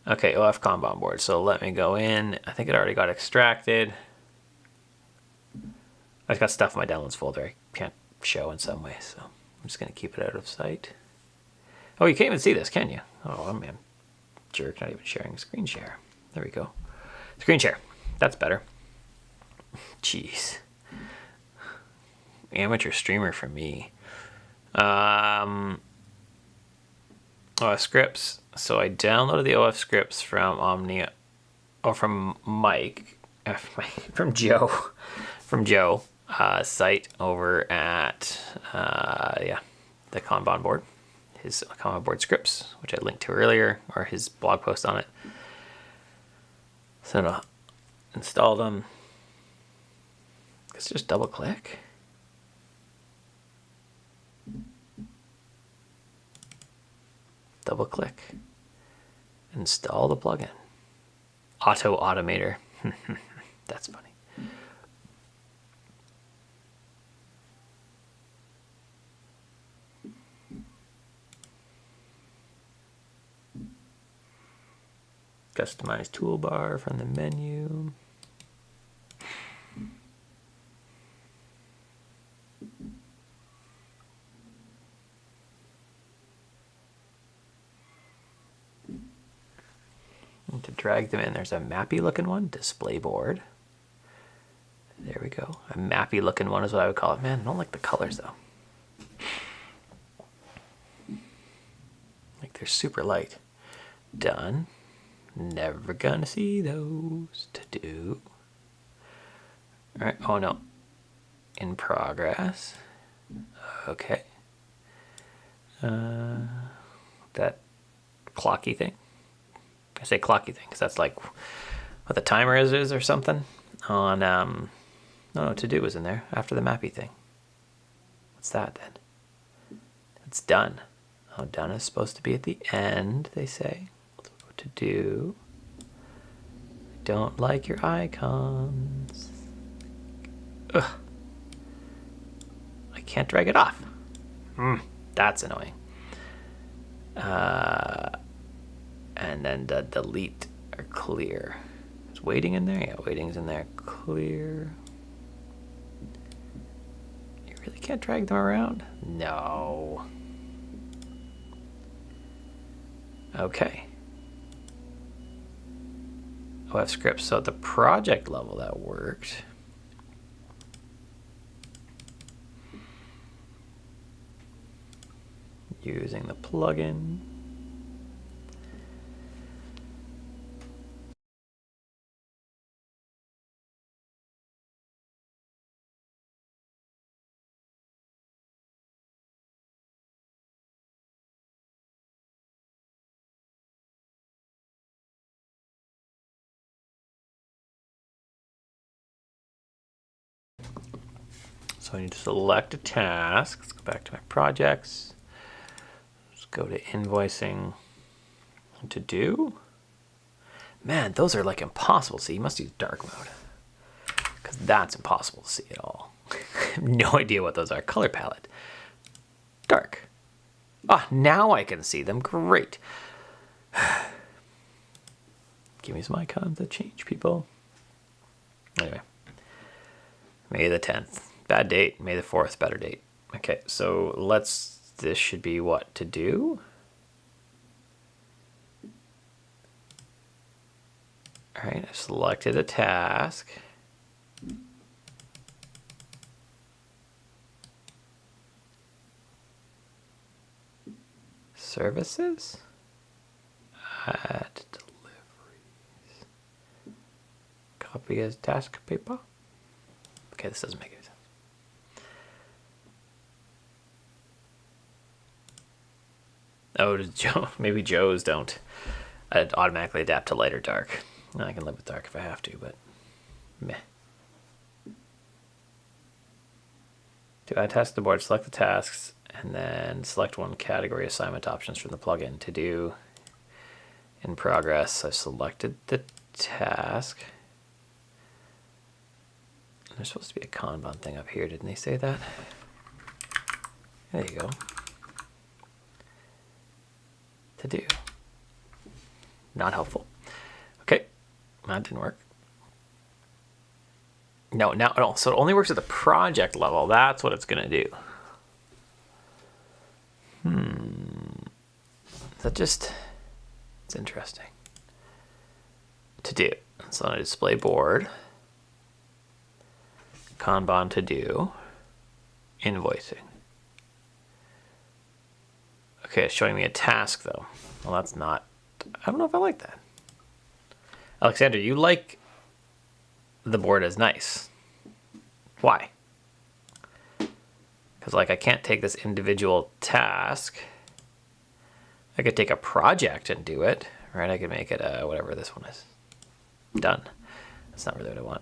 Okay, OF Kanban board. So let me go in. I think it already got extracted. I've got stuff in my downloads folder I can't show in some way, so I'm just going to keep it out of sight. Oh, you can't even see this, can you? Oh, I'm a jerk, not even sharing screen share. There we go. Screen share. That's better. Jeez. Amateur streamer for me. OF scripts. So I downloaded the OF scripts from from Mike, from Joe, site over at the Kanban board, his Kanban board scripts, which I linked to earlier, or his blog post on it. So to install them, let's just double click. Double click. Install the plugin. Auto Automator. That's funny. Customize toolbar from the menu. And to drag them in, there's a mappy looking one, display board. There we go. A mappy looking one is what I would call it. Man, I don't like the colors though. Like they're super light. Done. Never gonna see those. To do. All right. Oh no. In progress. Okay. That clocky thing. I say clocky thing because that's like what the timer is or something. On no, to do was in there after the mappy thing. What's that then? It's done. Oh, done is supposed to be at the end, they say. To do. Don't like your icons. Ugh. I can't drag it off. That's annoying. And then the delete or clear. Is waiting in there? Yeah, waiting's in there. Clear. You really can't drag them around? No. Okay. OF scripts. So at the project level that worked. Using the plugin. So I need to select a task. Let's go back to my projects. Let's go to invoicing. To do. Man, those are like impossible to see. You must use dark mode because that's impossible to see at all. I have no idea what those are. Color palette. Dark. Ah, now I can see them. Great. Give me some icons that change, people. Anyway. May the 10th. Bad date. May the 4th. Better date. Okay, so this should be what to do. All right, I've selected a task. Services. Add deliveries. Copy as task paper. Okay, this doesn't make any sense. Oh, Joe. Maybe Joe's don't automatically adapt to light or dark. I can live with dark if I have to, but meh. To add tasks to the board, select the tasks, and then select one category assignment options from the plugin. To do. In progress, I've selected the task. There's supposed to be a Kanban thing up here. Didn't they say that? There you go. To do. Not helpful. Okay, that didn't work. No, so it only works at the project level. That's what it's gonna do. Is that just? It's interesting. To do. So on a display board. Kanban to do. Invoicing. Okay, it's showing me a task though. Well, that's not. I don't know if I like that. Alexander, you like the board as nice. Why? Because like I can't take this individual task. I could take a project and do it, right? I could make it whatever this one is. Done. That's not really what I want.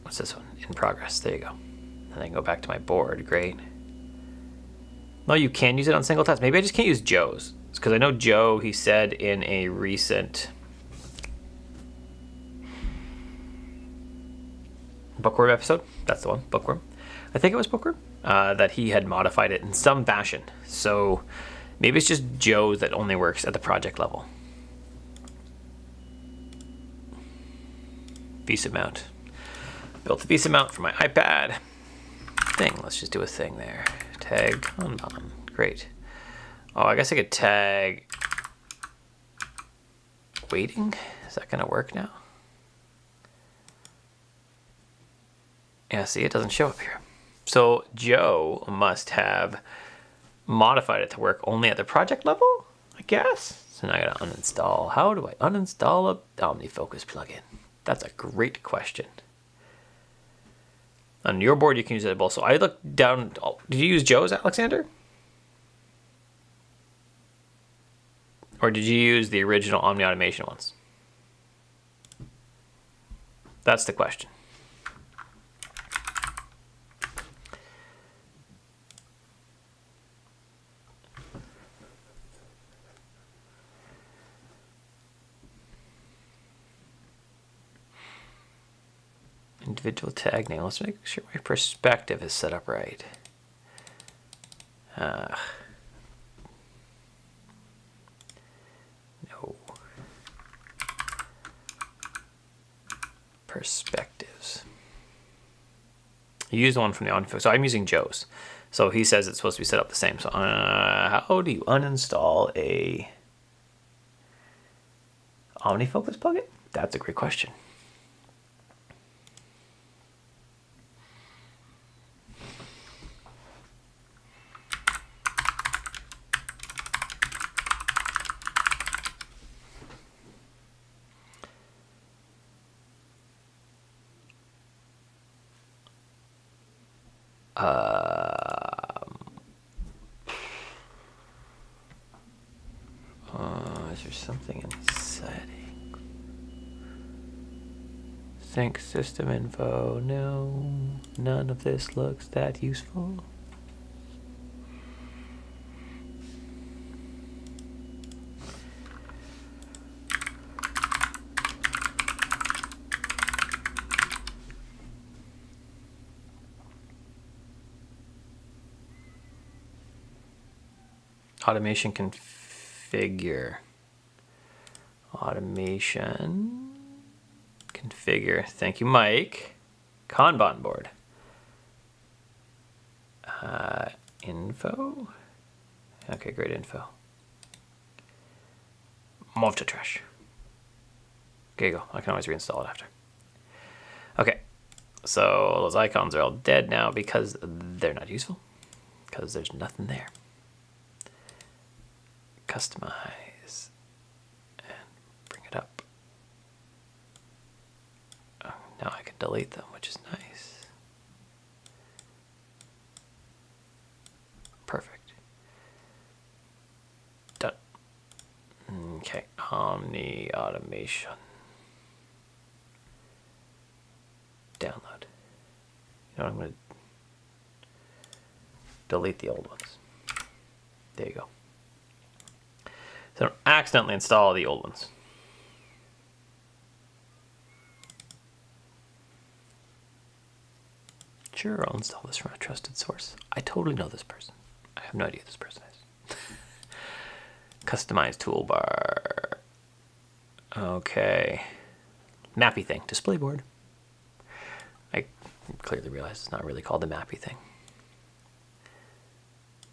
What's this one? In progress. There you go. And then go back to my board. Great. No, you can use it on single tasks. Maybe I just can't use Joe's. Because I know Joe, he said in a recent Bookworm episode, that's the one, Bookworm. I think it was Bookworm, that he had modified it in some fashion. So maybe it's just Joe's that only works at the project level. Visa mount. Built the Visa mount for my iPad. Thing. Let's just do a thing there. Tag Kanban. Great. Oh, I guess I could tag waiting. Is that gonna work now? Yeah, see, it doesn't show up here. So Joe must have modified it to work only at the project level, I guess. So now I gotta uninstall. How do I uninstall a OmniFocus plugin? That's a great question. On your board, you can use it both. So I looked down. Did you use Joe's, Alexander? Or did you use the original Omni Automation ones? That's the question. Individual tag name. Let's make sure my perspective is set up right. No. Perspectives. You use the one from the OmniFocus. So I'm using Joe's. So he says it's supposed to be set up the same. So how do you uninstall a OmniFocus plugin? That's a great question. Is there something in setting? Sync system info. No, none of this looks that useful. Automation configure. Automation configure. Thank you, Mike. Kanban board. Info. Okay, great info. Move to trash. Okay, go. I can always reinstall it after. Okay, so those icons are all dead now because they're not useful. Because there's nothing there. Customize and bring it up. Oh, now I can delete them, which is nice. Perfect. Done. Okay, Omni Automation. Download. You know what, I'm going to delete the old ones. There you go. So don't accidentally install the old ones. Sure, I'll install this from a trusted source. I totally know this person. I have no idea who this person is. Customize toolbar. Okay. Mappy thing. Display board. I clearly realize it's not really called the mappy thing.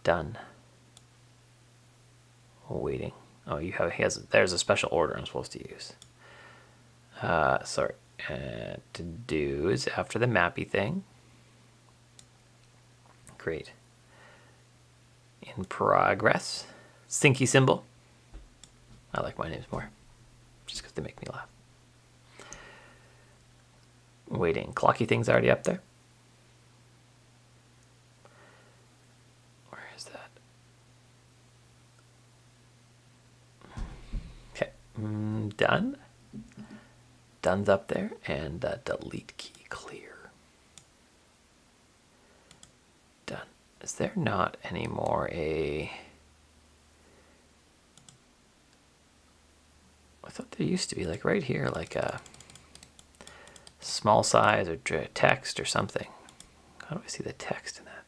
Done. Waiting. Oh, there's a special order I'm supposed to use. Sorry. To do is after the mappy thing. Great. In progress. Sinky symbol. I like my names more. Just because they make me laugh. Waiting. Clocky thing's already up there. Where is that? Okay. Done. Done's up there. And delete key clear. Done. Is there not anymore a... I thought there used to be, like right here, like a small size or text or something. How do I see the text in that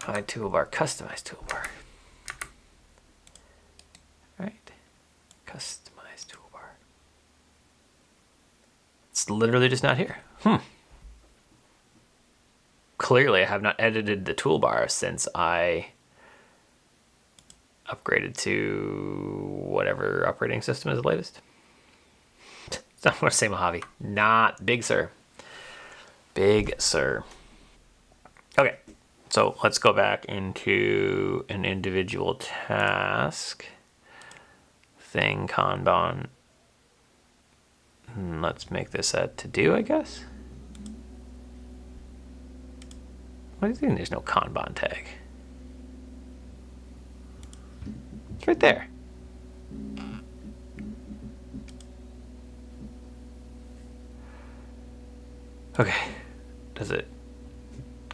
now? Hide toolbar, customize toolbar. Right, customize It's literally just not here. Clearly, I have not edited the toolbar since I upgraded to whatever operating system is the latest. It's not going to say Mojave. Not big, sir. Big, sir. Okay, so let's go back into an individual task. Thing, Kanban. Let's make this a to-do, I guess. What do you think? There's no Kanban tag. It's right there. Okay. Does it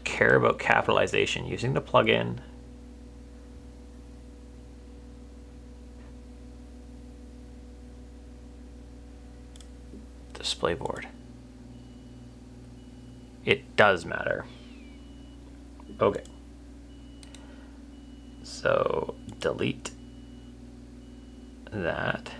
care about capitalization using the plugin? Display board. It does matter. Okay. So delete that.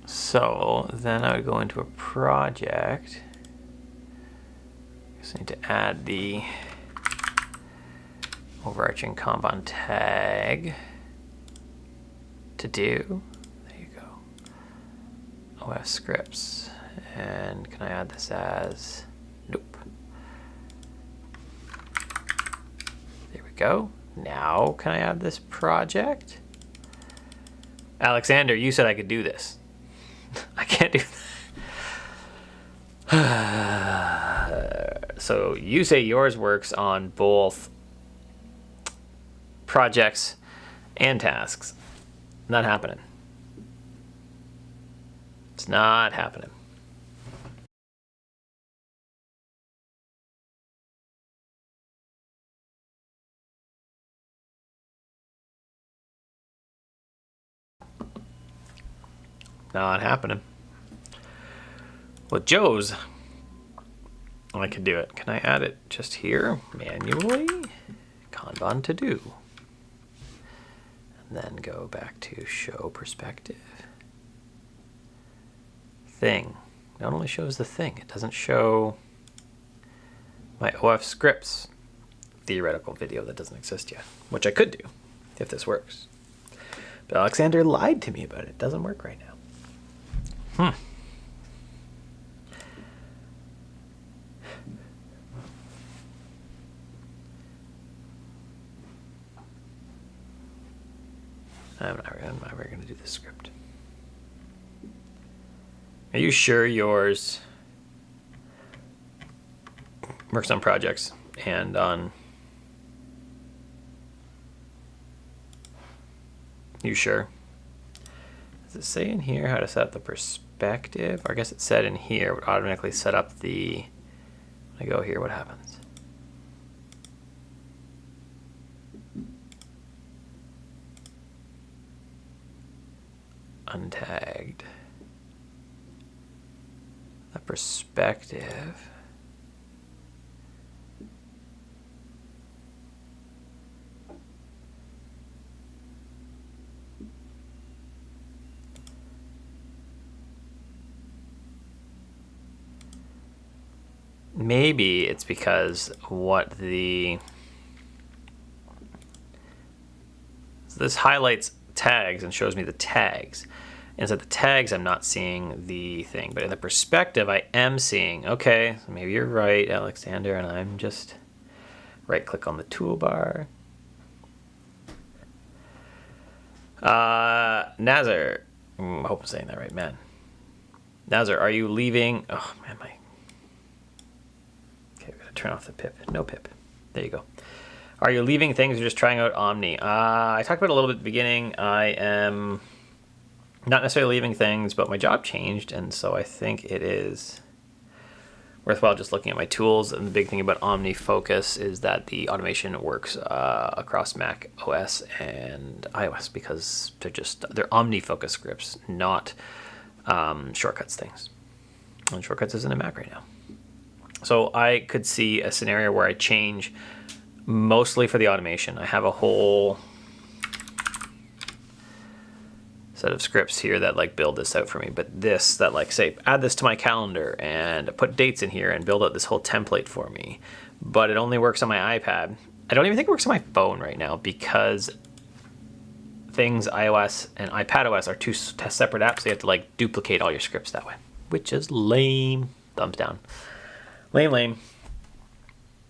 So then I would go into a project. Just need to add the overarching Kanban tag to do. There you go. OS scripts. And can I add this as? Nope. There we go. Now can I add this project? Alexander, you said I could do this. I can't do that. So you say yours works on both projects and tasks. Not happening. It's not happening. Not happening. With Joe's, I can do it. Can I add it just here manually? Kanban to do. And then go back to show perspective. Thing. It only shows the thing. It doesn't show my OF scripts theoretical video that doesn't exist yet, which I could do if this works. But Alexander lied to me about it. It doesn't work right now. I'm not ever going to do this script. Are you sure yours works on projects and on... You sure? Does it say in here how to set up the perspective? Or I guess it said in here would automatically set up the... When I go here, what happens? Untagged. The perspective. Maybe it's because what the... So this highlights tags and shows me the tags. And so the tags, I'm not seeing the thing, but in the perspective, I am seeing. Okay, so maybe you're right, Alexander, and I'm just right-click on the toolbar. Nazar, I hope I'm saying that right, man. Nazar, are you leaving? Oh man, my. Okay, we gotta turn off the pip. No pip. There you go. Are you leaving things or just trying out Omni? I talked about it a little bit at the beginning. I am not necessarily leaving things, but my job changed, and so I think it is worthwhile just looking at my tools. And the big thing about OmniFocus is that the automation works across Mac OS and iOS because they're OmniFocus scripts, not shortcuts things. And shortcuts isn't a Mac right now. So I could see a scenario where I change mostly for the automation. I have a whole set of scripts here that like build this out for me, but this that like say add this to my calendar and put dates in here and build out this whole template for me, but it only works on my iPad. I don't even think it works on my phone right now because things iOS and iPadOS are two separate apps, so you have to like duplicate all your scripts that way, which is lame. Thumbs down. Lame.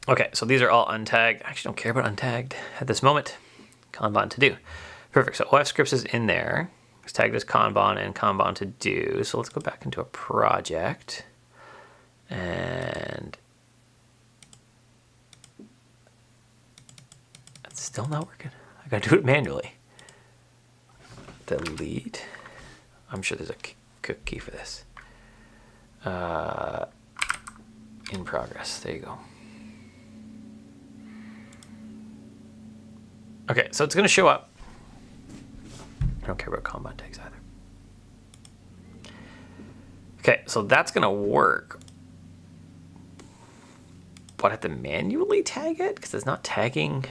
Okay, so these are all untagged. I actually don't care about untagged at this moment. Kanban to do. Perfect, so OF scripts is in there. It's tagged as Kanban and Kanban to do. So let's go back into a project. And it's still not working. I gotta do it manually. Delete. I'm sure there's a cookie for this. In progress, there you go. Okay, so it's gonna show up. I don't care about Kanban tags either. Okay, so that's gonna work. But I have to manually tag it because it's not tagging.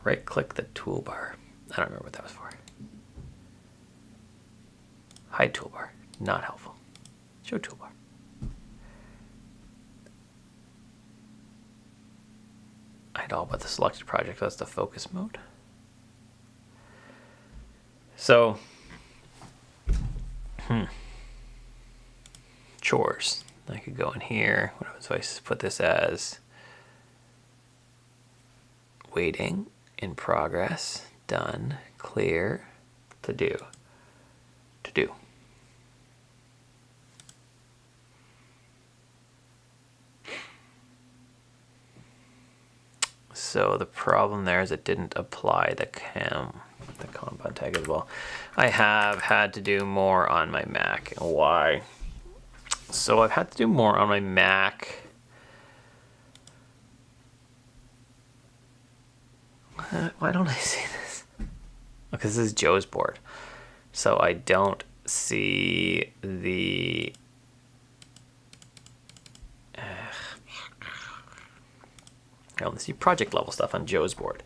Right click the toolbar. I don't remember what that was for. Hide toolbar, not helpful. Show toolbar. Hide all but the selected project, that's the focus mode. So, chores. I could go in here. So I put this as waiting, in progress, done, clear, to do. So the problem there is it didn't apply the Kanban tag as well. I have had to do more on my Mac. Why? So I've had to do more on my Mac. Why don't I see this? Because this is Joe's board. So I don't see the... I only see project level stuff on Joe's board.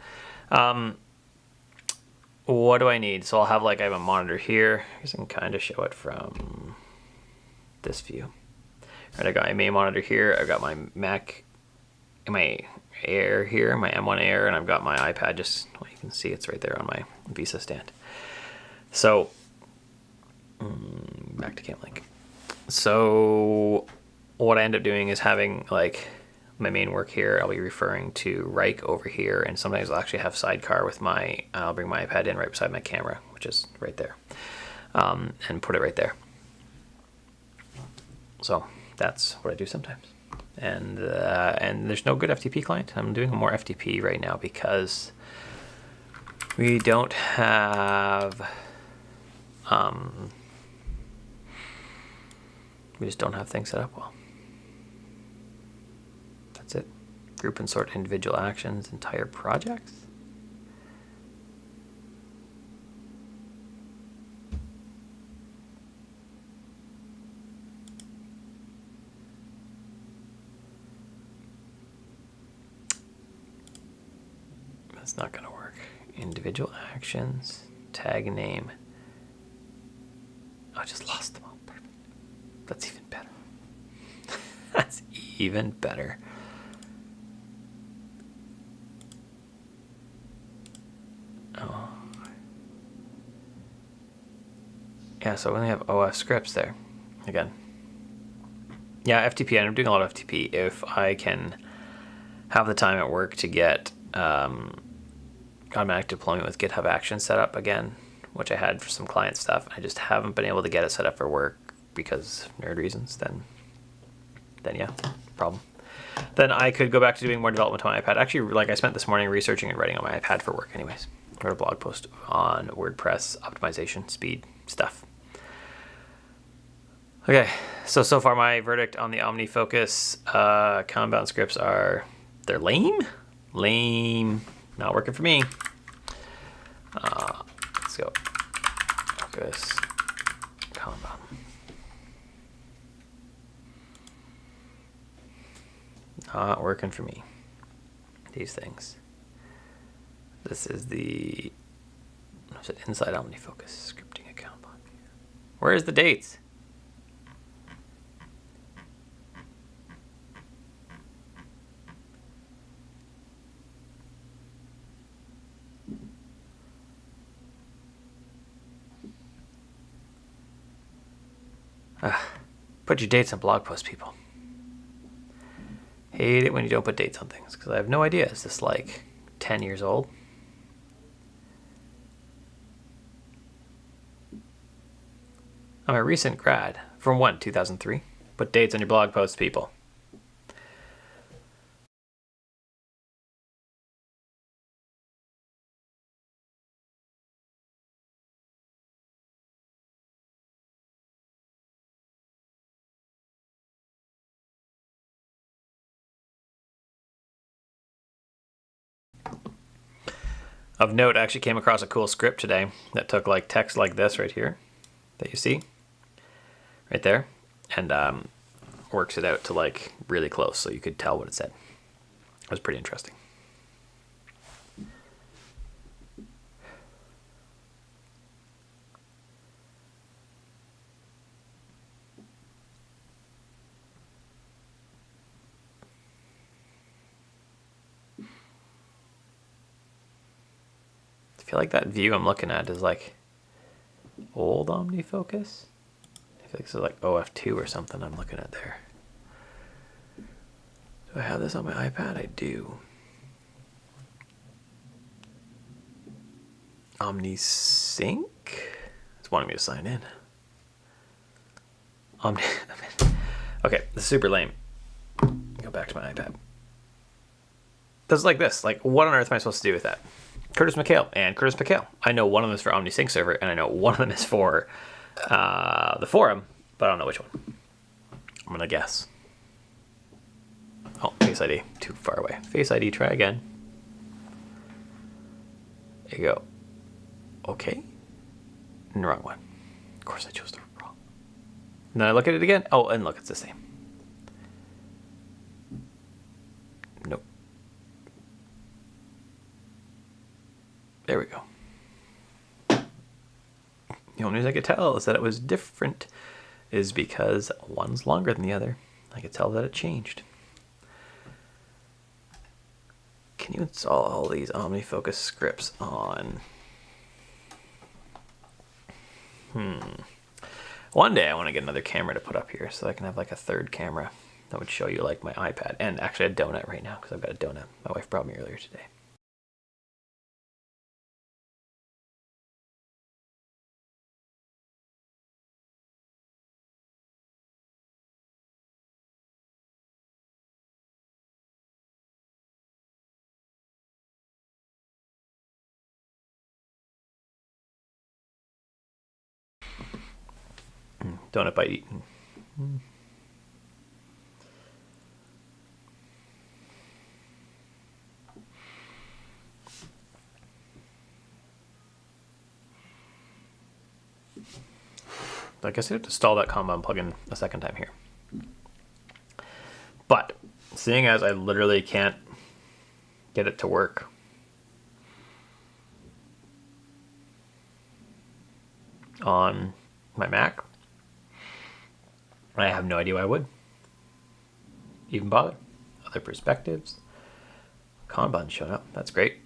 What do I need? So I'll have I have a monitor here. I guess I can kind of show it from this view. Right, I got my main monitor here. I've got my Mac, my Air here, my M1 Air, and I've got my iPad. Just well, you can see it's right there on my Visa stand. So back to CamLink. So what I end up doing is having my main work here, I'll be referring to Rike over here, and sometimes I'll actually have Sidecar with I'll bring my iPad in right beside my camera, which is right there, and put it right there. So that's what I do sometimes. And there's no good FTP client. I'm doing more FTP right now because we don't have, we just don't have things set up well. That's it. Group and sort individual actions, entire projects. That's not going to work. Individual actions, tag name. I just lost them all. Perfect. That's even better. That's even better. Oh. Yeah, so we only have OS scripts there. Again. Yeah, FTP. I'm doing a lot of FTP. If I can have the time at work to get automatic deployment with GitHub Actions set up again, which I had for some client stuff, I just haven't been able to get it set up for work because of nerd reasons, then yeah, problem. Then I could go back to doing more development on my iPad. Actually, I spent this morning researching and writing on my iPad for work anyways. I wrote a blog post on WordPress optimization, speed stuff. Okay, so far my verdict on the OmniFocus Kanban scripts are they're lame, not working for me. Let's go. Focus Kanban. Not working for me. These things. This is the inside OmniFocus scripting a Kanban. Where's the dates? Put your dates on blog posts, people. Hate it when you don't put dates on things, because I have no idea. Is this like 10 years old? I'm a recent grad. From when? 2003? Put dates on your blog posts, people. Of note, I actually came across a cool script today that took like text like this right here that you see right there and works it out to like really close so you could tell what it said. It was pretty interesting. I feel like that view I'm looking at is like old OmniFocus. I feel like this is like OF2 or something I'm looking at there. Do I have this on my iPad? I do. OmniSync? It's wanting me to sign in. Okay, this is super lame. Go back to my iPad. This is like this. Like, what on earth am I supposed to do with that? Curtis McHale and Curtis McHale. I know one of them is for OmniSync server, and I know one of them is for the forum, but I don't know which one. I'm gonna guess. Oh, Face ID, too far away. Face ID, try again. There you go. Okay. And the wrong one. Of course I chose the wrong. And then I look at it again. Oh, and look, it's the same. Nope. There we go. The only reason I could tell is that it was different is because one's longer than the other. I could tell that it changed. Can you install all these OmniFocus scripts on? One day I want to get another camera to put up here so I can have like a third camera that would show you like my iPad and actually a donut right now because I've got a donut. My wife brought me earlier today. Donut bite eaten. I guess I have to install that Kanban plugin a second time here. But seeing as I literally can't get it to work on my Mac, I have no idea why I would even bother. Other perspectives. Kanban showed up. That's great.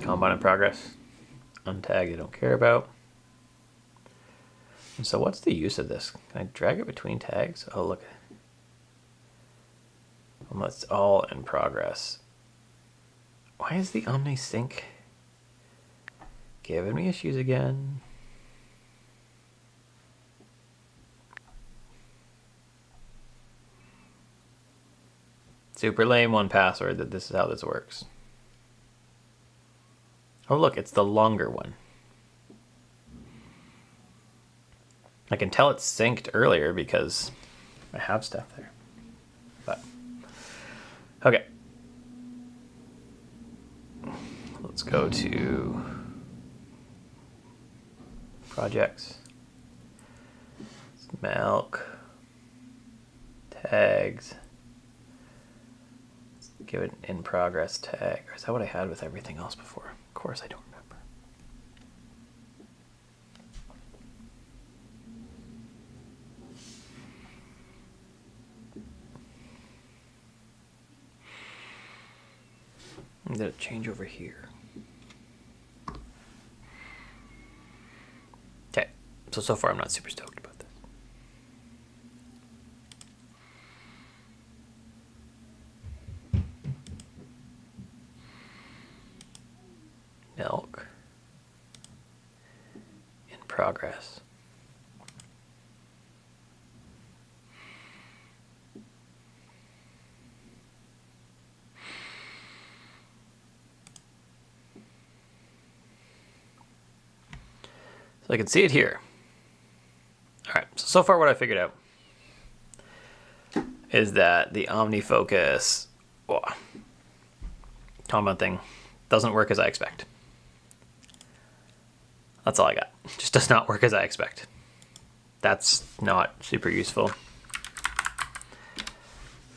Kanban in progress. Untagged I don't care about. And so what's the use of this? Can I drag it between tags? Oh, look. Well, it's all in progress. Why is the OmniSync giving me issues again? Super lame 1Password that this is how this works. Oh look, it's the longer one. I can tell it's synced earlier because I have stuff there. But okay. Let's go to projects, milk, tags. Let's give it an in progress tag. Or is that what I had with everything else before? Of course I don't remember. Did it change over here? Okay, so far I'm not super stoked about this. Milk in progress. So I can see it here. All right, so far what I figured out is that the OmniFocus Kanban thing doesn't work as I expect. That's all I got. It just does not work as I expect. That's not super useful.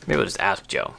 Maybe we'll just ask Joe.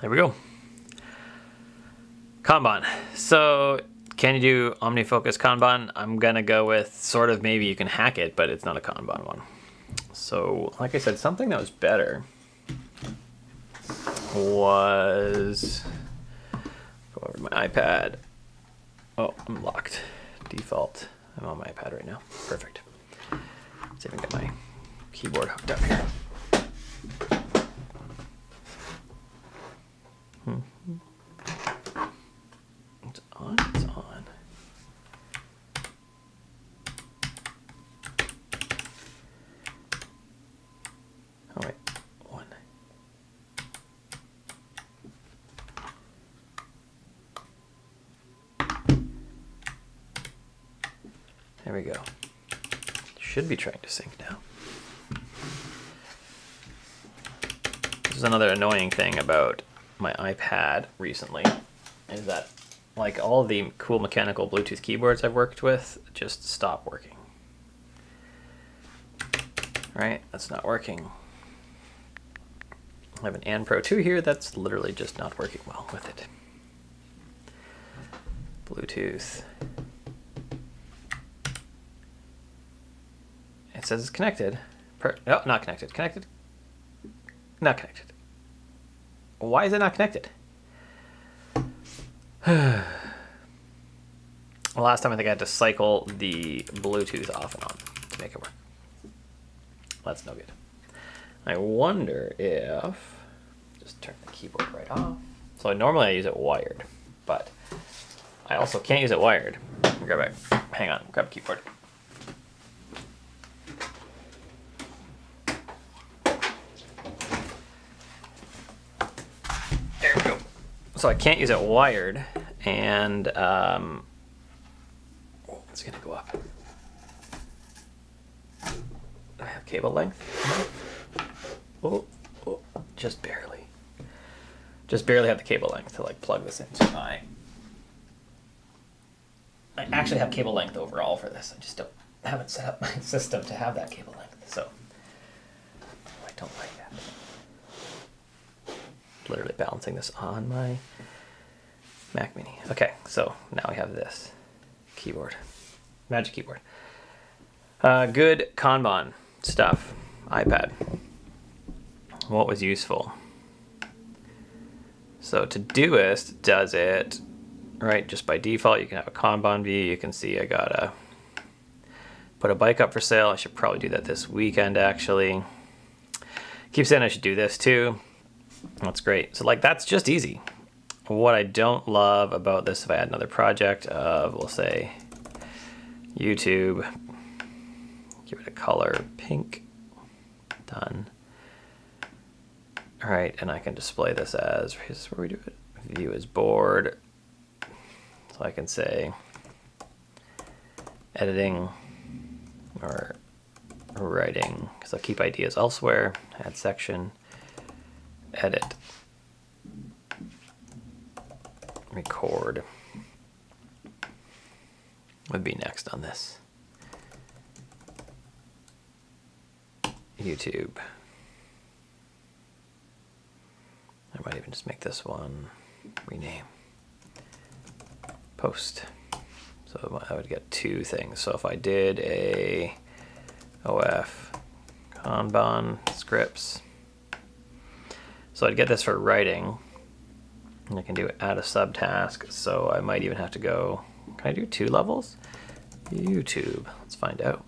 There we go. Kanban. So can you do OmniFocus Kanban? I'm gonna go with sort of maybe you can hack it, but it's not a Kanban one. So like I said, something that was better was, go over to my iPad. Oh, I'm locked. Default. I'm on my iPad right now. Perfect. Let's see if I can get my keyboard hooked up here. It's on, it's on. Oh wait, one. There we go. Should be trying to sync now. This is another annoying thing about my iPad recently, is that like all the cool mechanical Bluetooth keyboards I've worked with just stop working. Right, that's not working. I have an And Pro 2 here that's literally just not working well with it. Bluetooth. It says it's connected. No, not connected. Connected? Not connected. Why is it not connected? Last time I think I had to cycle the Bluetooth off and on to make it work. That's no good. I wonder if, just turn the keyboard right off. So normally I use it wired, but I also can't use it wired. Grab it. Hang on, grab a keyboard. There we go. So I can't use it wired, and it's gonna go up. I have cable length. Oh, just barely. Just barely have the cable length to like plug this into my. I actually have cable length overall for this. I just haven't set up my system to have that cable length, so I don't like that. Literally balancing this on my Mac Mini. Okay, so now we have this keyboard, Magic Keyboard. Good Kanban stuff. iPad. what was useful? So Todoist does it, right, just by default. You can have a Kanban view. You can see I gotta put a bike up for sale. I should probably do that this weekend, actually. Keep saying I should do this too. That's great. So like, that's just easy. What I don't love about this, if I add another project of, we'll say, YouTube, give it a color pink, done. All right, and I can display this as, here's where we do it, view as board. So I can say editing or writing, because I'll keep ideas elsewhere, add section, edit, record would be next on this. YouTube. I might even just make this one rename. Post. So I would get two things. So if I did a OF Kanban scripts, so I'd get this for writing, and I can do add a subtask. So I might even have to go, can I do 2 levels? YouTube, let's find out.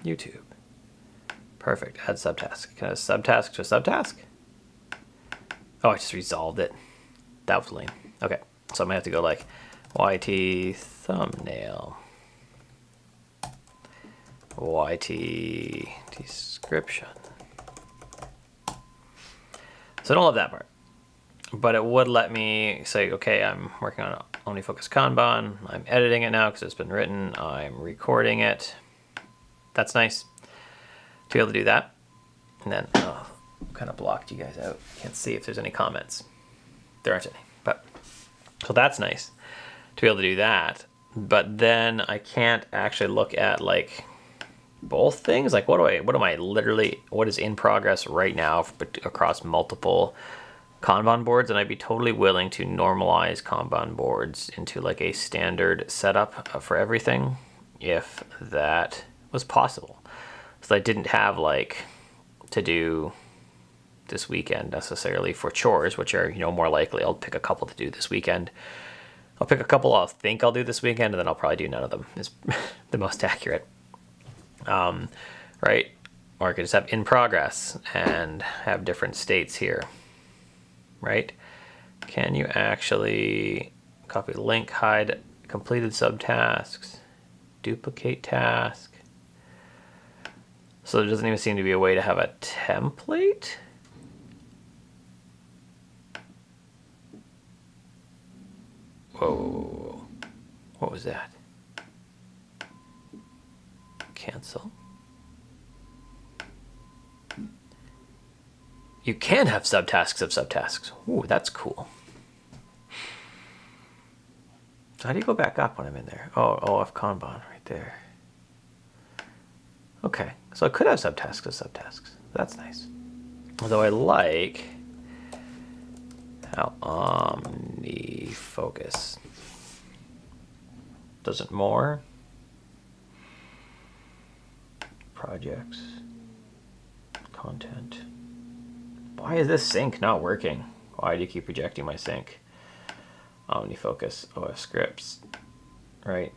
YouTube. Perfect, add subtask. Can I add subtask to a subtask? Oh, I just resolved it. That was lame. Okay, so I'm gonna have to go like YT thumbnail, YT description. So I don't love that part, but it would let me say, okay, I'm working on OmniFocus Kanban. I'm editing it now because it's been written. I'm recording it. That's nice to be able to do that. And then, oh, kind of blocked you guys out. Can't see if there's any comments. There aren't any, but so that's nice to be able to do that. But then I can't actually look at like both things. Like what is in progress right now across multiple Kanban boards? And I'd be totally willing to normalize Kanban boards into like a standard setup for everything if that was possible. So I didn't have like to do this weekend necessarily for chores, which are, more likely I'll pick a couple to do this weekend. I'll pick a couple I'll think I'll do this weekend, and then I'll probably do none of them is the most accurate. Right? Or I could just have in progress and have different states here. Right? Can you actually copy link, hide completed subtasks, duplicate task? So there doesn't even seem to be a way to have a template? Whoa. What was that? Cancel. You can have subtasks of subtasks. Ooh, that's cool. So how do you go back up when I'm in there? Oh, OF Kanban right there. Okay, so I could have subtasks of subtasks. That's nice. Although I like how OmniFocus does it more. Projects, content. Why is this sync not working? Why do you keep rejecting my sync? OmniFocus, OF scripts, right?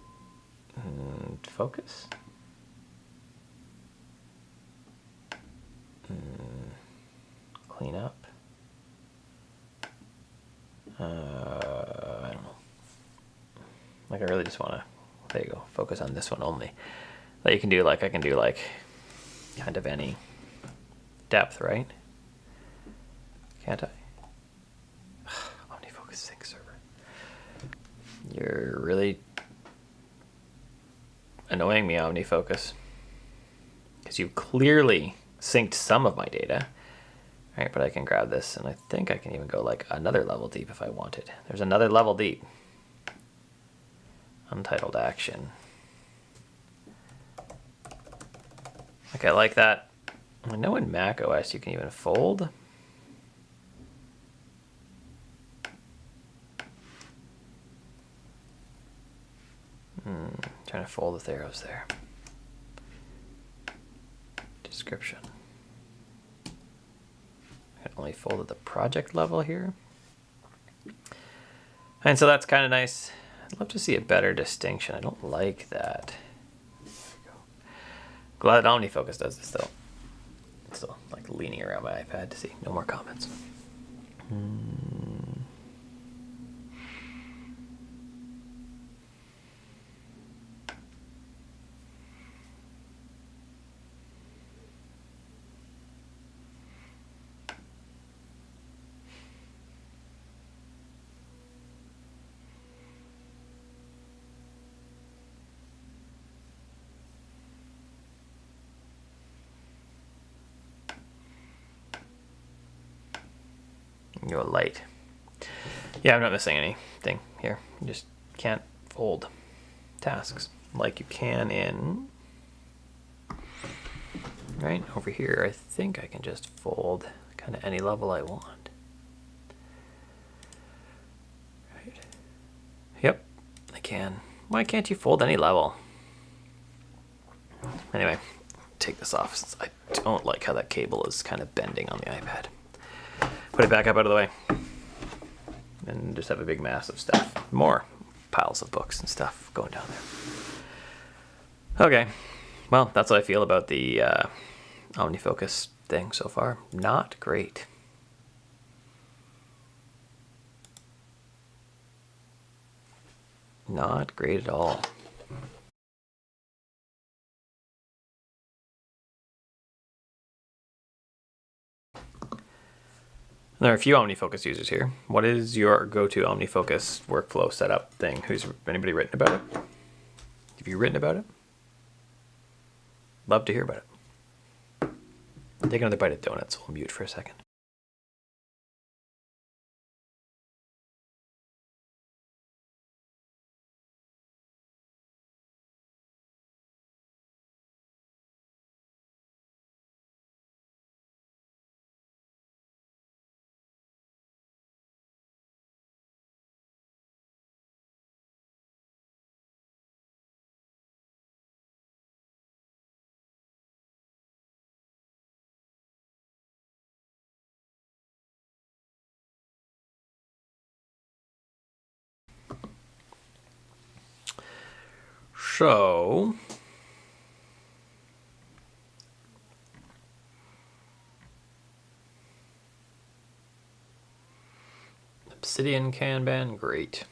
Focus? Clean up. I don't know. Like I really just want to, there you go, focus on this one only. That you can do like, I can do like kind of any depth, right? Can't I? OmniFocus sync server. You're really annoying me, OmniFocus. Because you clearly synced some of my data. Right, but I can grab this, and I think I can even go like another level deep if I wanted. There's another level deep. Untitled action. Okay, I like that. I know in Mac OS you can even fold. Trying to fold with arrows there. Description. only fold at the project level here. And so that's kind of nice. I'd love to see a better distinction. I don't like that. There we go. Glad OmniFocus does this though. Still like leaning around my iPad to see. No more comments. Go light. Yeah, I'm not missing anything here. You just can't fold tasks like you can in right over here. I think I can just fold kind of any level I want. Right. Yep, I can. Why can't you fold any level? Anyway, take this off since I don't like how that cable is kind of bending on the iPad. Put it back up out of the way. And just have a big mass of stuff. More piles of books and stuff going down there. Okay. Well, that's what I feel about the OmniFocus thing so far. Not great. Not great at all. There are a few OmniFocus users here. What is your go-to OmniFocus workflow setup thing? Anybody written about it? Have you written about it? Love to hear about it. Take another bite of donuts. We'll mute for a second. So, Obsidian Kanban, great.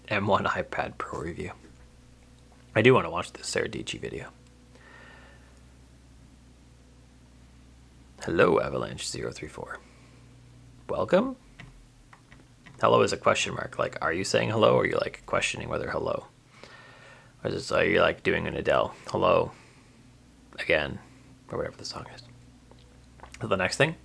M1 iPad Pro review. I do want to watch this Saradici video. Hello, Avalanche034. Welcome. Hello is a question mark. Like, are you saying hello, or are you like questioning whether hello? Or is it, are you like doing an Adele? Hello, again, or whatever the song is. So the next thing.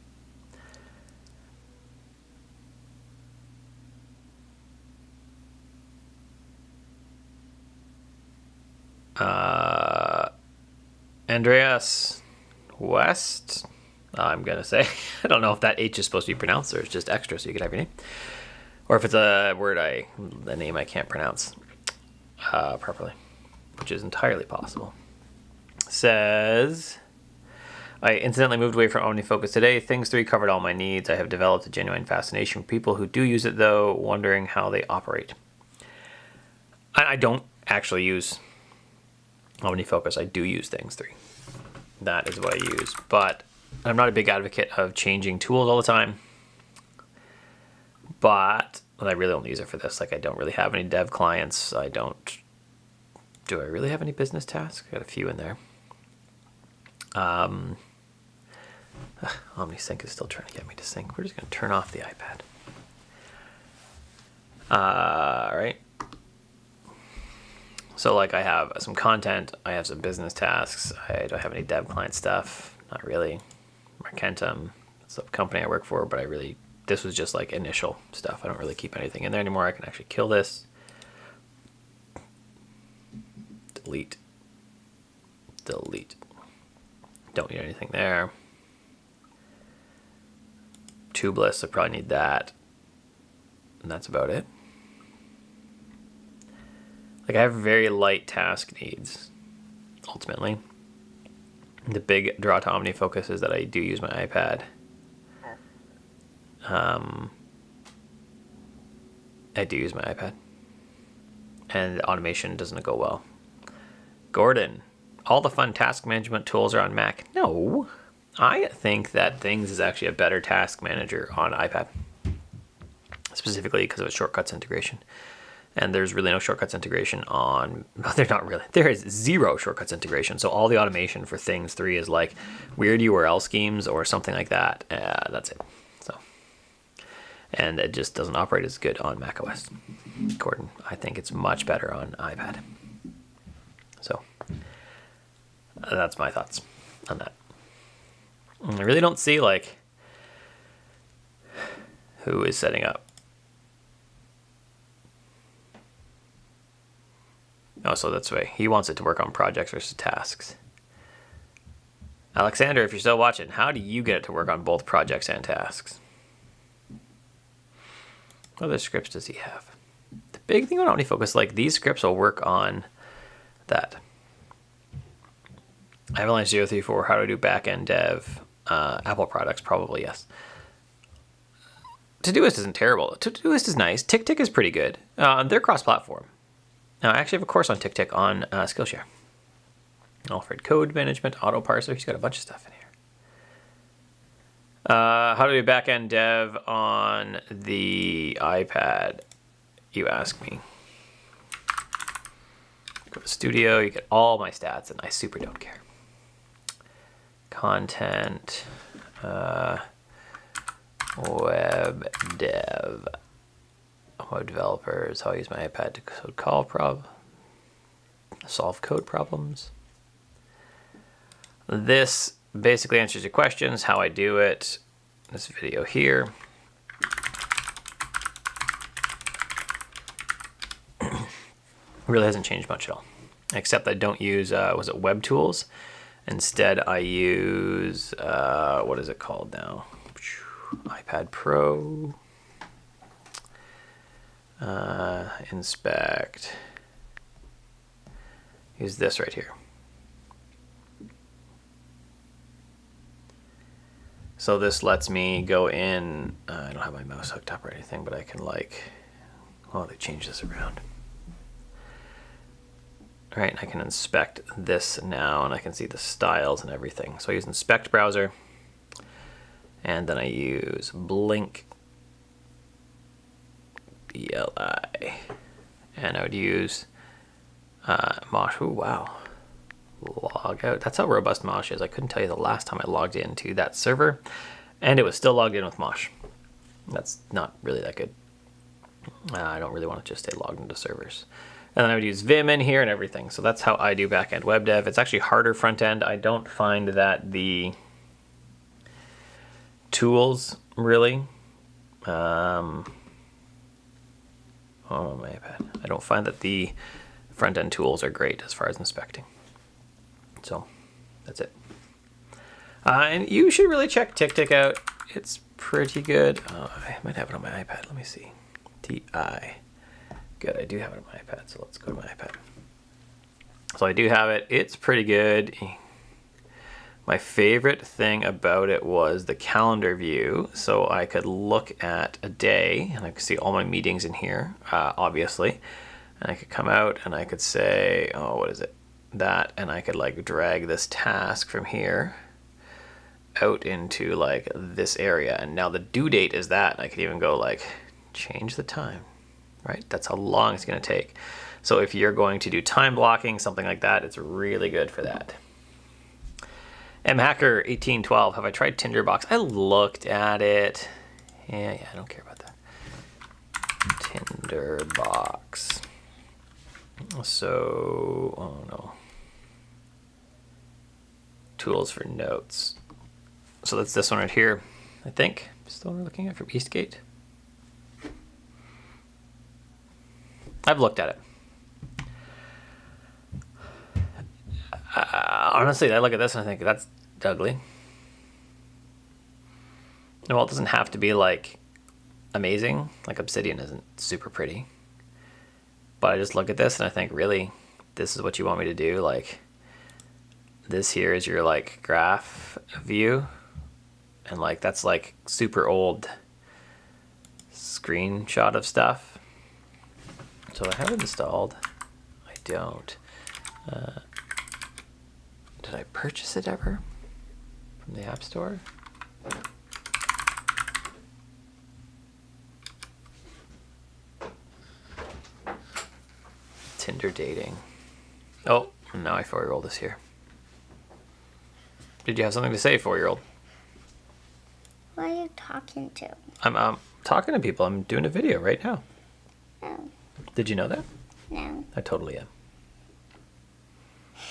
Andreas West, I'm gonna say. I don't know if that H is supposed to be pronounced or it's just extra so you could have your name. Or if it's a word the name I can't pronounce properly, which is entirely possible. Says, I incidentally moved away from OmniFocus today. Things 3 covered all my needs. I have developed a genuine fascination for people who do use it though, wondering how they operate. I don't actually use OmniFocus. I do use Things 3. That is what I use, but I'm not a big advocate of changing tools all the time. But I really only use it for this. Like, I don't really have any dev clients. Do I really have any business tasks? I got a few in there. OmniSync is still trying to get me to sync. We're just going to turn off the iPad. All right. So like I have some content, I have some business tasks, I don't have any dev client stuff, not really. Markentum, it's a company I work for, but this was just like initial stuff. I don't really keep anything in there anymore. I can actually kill this. Delete. Delete. Don't need anything there. tubeless, I probably need that. And that's about it. Like, I have very light task needs, ultimately. The big draw to OmniFocus is that I do use my iPad. I do use my iPad. And automation doesn't go well. Gordon, all the fun task management tools are on Mac. No, I think that Things is actually a better task manager on iPad. Specifically because of its shortcuts integration. And there's really no shortcuts integration on, no, they're not really. There is zero shortcuts integration. So all the automation for Things 3 is like weird URL schemes or something like that. That's it. So, and it just doesn't operate as good on macOS. Gordon, I think it's much better on iPad. So that's my thoughts on that. I really don't see like who is setting up. Oh, so that's why he wants it to work on projects versus tasks. Alexander, if you're still watching, how do you get it to work on both projects and tasks? What other scripts does he have? The big thing on OmniFocus, like these scripts will work on that. Avalanche 034, how do I do backend dev? Apple products, probably yes. Todoist isn't terrible. Todoist is nice. TickTick is pretty good. They're cross-platform. Now, I actually have a course on TickTick on Skillshare. Alfred Code Management, Auto Parser. He's got a bunch of stuff in here. How to do backend dev on the iPad, you ask me. Go to Studio, you get all my stats, and I super don't care. Content, web dev. Web developers, how I use my iPad to solve code problems. This basically answers your questions, how I do it. This video here. Really hasn't changed much at all, except I don't use, was it Web Tools? Instead, I use, what is it called now? iPad Pro. Inspect. Use this right here. So this lets me go in. I don't have my mouse hooked up or anything, but I can like, oh, they changed this around. All right, I can inspect this now, and I can see the styles and everything. So I use Inspect Browser, and then I use Blink. BLI, and I would use Mosh. Oh wow, log out. That's how robust Mosh is. I couldn't tell you the last time I logged into that server, and it was still logged in with Mosh. That's not really that good. I don't really want to just stay logged into servers. And then I would use Vim in here and everything. So that's how I do backend web dev. It's actually harder front end. I don't find that the tools really. Oh, my iPad. I don't find that the front-end tools are great as far as inspecting. So, that's it. And you should really check TickTick out. It's pretty good. Oh, I might have it on my iPad. Let me see. TI. Good, I do have it on my iPad, so let's go to my iPad. So I do have it. It's pretty good. My favorite thing about it was the calendar view. So I could look at a day and I could see all my meetings in here, obviously. And I could come out and I could say, oh, what is it? That, and I could like drag this task from here out into like this area. And now the due date is that. And I could even go like change the time, right? That's how long it's going to take. So if you're going to do time blocking, something like that, it's really good for that. mhacker1812, have I tried Tinderbox? I looked at it. Yeah, I don't care about that. Tinderbox. So, oh no. Tools for notes. So that's this one right here, I think. Still we're looking at from Eastgate. I've looked at it. Honestly, I look at this and I think that's ugly. well, it doesn't have to be like amazing. Like Obsidian isn't super pretty. But I just look at this and I think, really, this is what you want me to do? Like, this here is your like graph view. And like, that's like super old screenshot of stuff. So I have it installed. I don't. Did I purchase it ever from the App Store? Tinder dating. Oh, now my 4-year-old is here. Did you have something to say, 4-year-old? Who are you talking to? I'm talking to people. I'm doing a video right now. Oh, Did you know that? no. I totally am.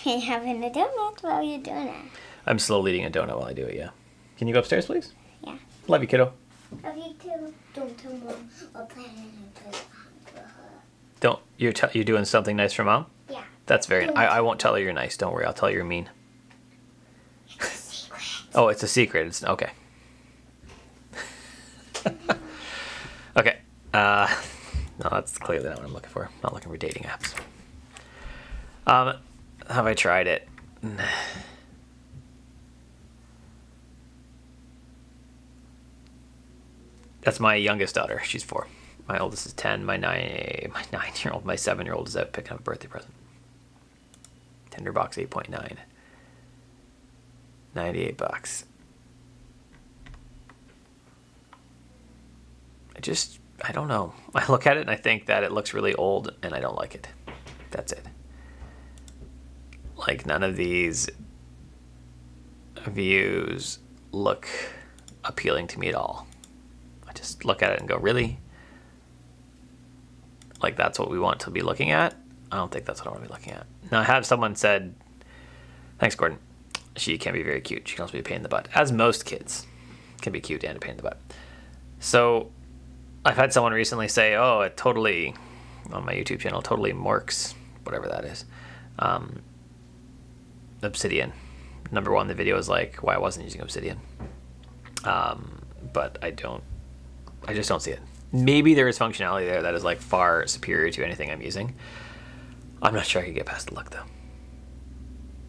You're having a donut while you're doing it. I'm slowly eating a donut while I do it, yeah. Can you go upstairs, please? Yeah. Love you, kiddo. Love you too. Don't tell Mom or planning to play for her. Don't, you're doing something nice for Mom? Yeah. That's very, Don't. I won't tell her you're nice. Don't worry, I'll tell her you're mean. It's a secret. Oh, it's a secret. It's, okay. Okay. No, that's clearly not what I'm looking for. I'm not looking for dating apps. Have I tried it? That's my youngest daughter. She's 4. My oldest is 10. My 9-year-old, my 7-year-old is out picking up a birthday present. Tinderbox 8.9. $98. I don't know. I look at it and I think that it looks really old and I don't like it. That's it. Like, none of these views look appealing to me at all. I just look at it and go, really? Like, that's what we want to be looking at? I don't think that's what I want to be looking at. Now, I have someone said, thanks, Gordon. She can be very cute. She can also be a pain in the butt. As most kids can be cute and a pain in the butt. So, I've had someone recently say, oh, it totally, on my YouTube channel, totally morks, whatever that is. Obsidian. Number 1, the video is like, why I wasn't using Obsidian. But I just don't see it. Maybe there is functionality there that is like far superior to anything I'm using. I'm not sure I could get past the look though.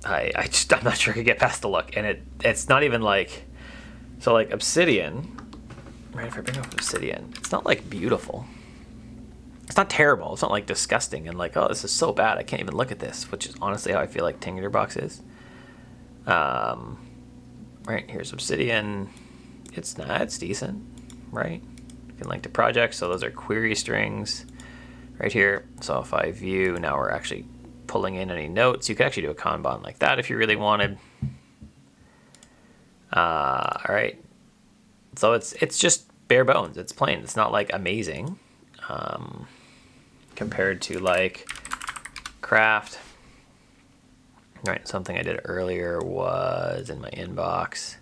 I'm not sure I could get past the look. And it's not even like, so like Obsidian, right? If I bring up Obsidian, it's not like beautiful. It's not terrible. It's not like disgusting and like, oh, this is so bad, I can't even look at this, which is honestly how I feel like Tinderbox is. Right, here's Obsidian. It's decent, right? You can link to projects, so those are query strings right here. So if I view, now we're actually pulling in any notes. You could actually do a Kanban like that if you really wanted. All right. So it's just bare bones. It's plain. It's not like amazing. Compared to like craft. Right, something I did earlier was in my inbox.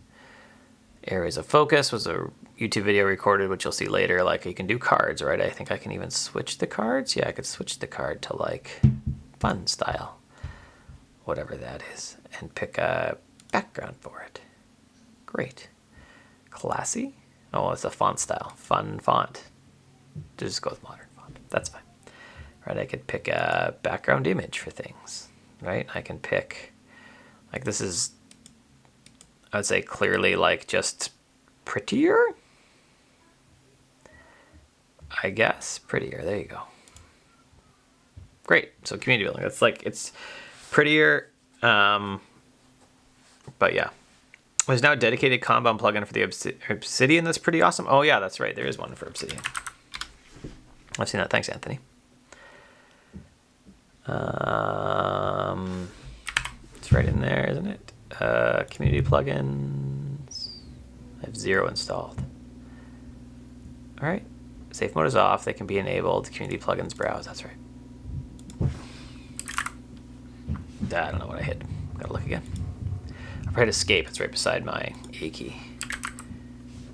Areas of focus was a YouTube video recorded, which you'll see later. Like, you can do cards, right? I think I can even switch the cards. Yeah, I could switch the card to like fun style, whatever that is, and pick a background for it. Great. Classy. Oh, it's a font style. Fun font. Just go with modern font. That's fine. Right, I could pick a background image for things. Right, I can pick, like, this is, I would say clearly like just prettier. I guess prettier. There you go. Great. So community building. That's like, it's prettier. But yeah, there's now a dedicated Kanban plugin for the Obsidian. That's pretty awesome. Oh yeah, that's right. There is one for Obsidian. I've seen that. Thanks, Anthony. It's right in there, isn't it? Community plugins. I have 0 installed. All right. Safe mode is off. They can be enabled. Community plugins browse. That's right. I don't know what I hit. Gotta look again. I've hit escape. It's right beside my A key.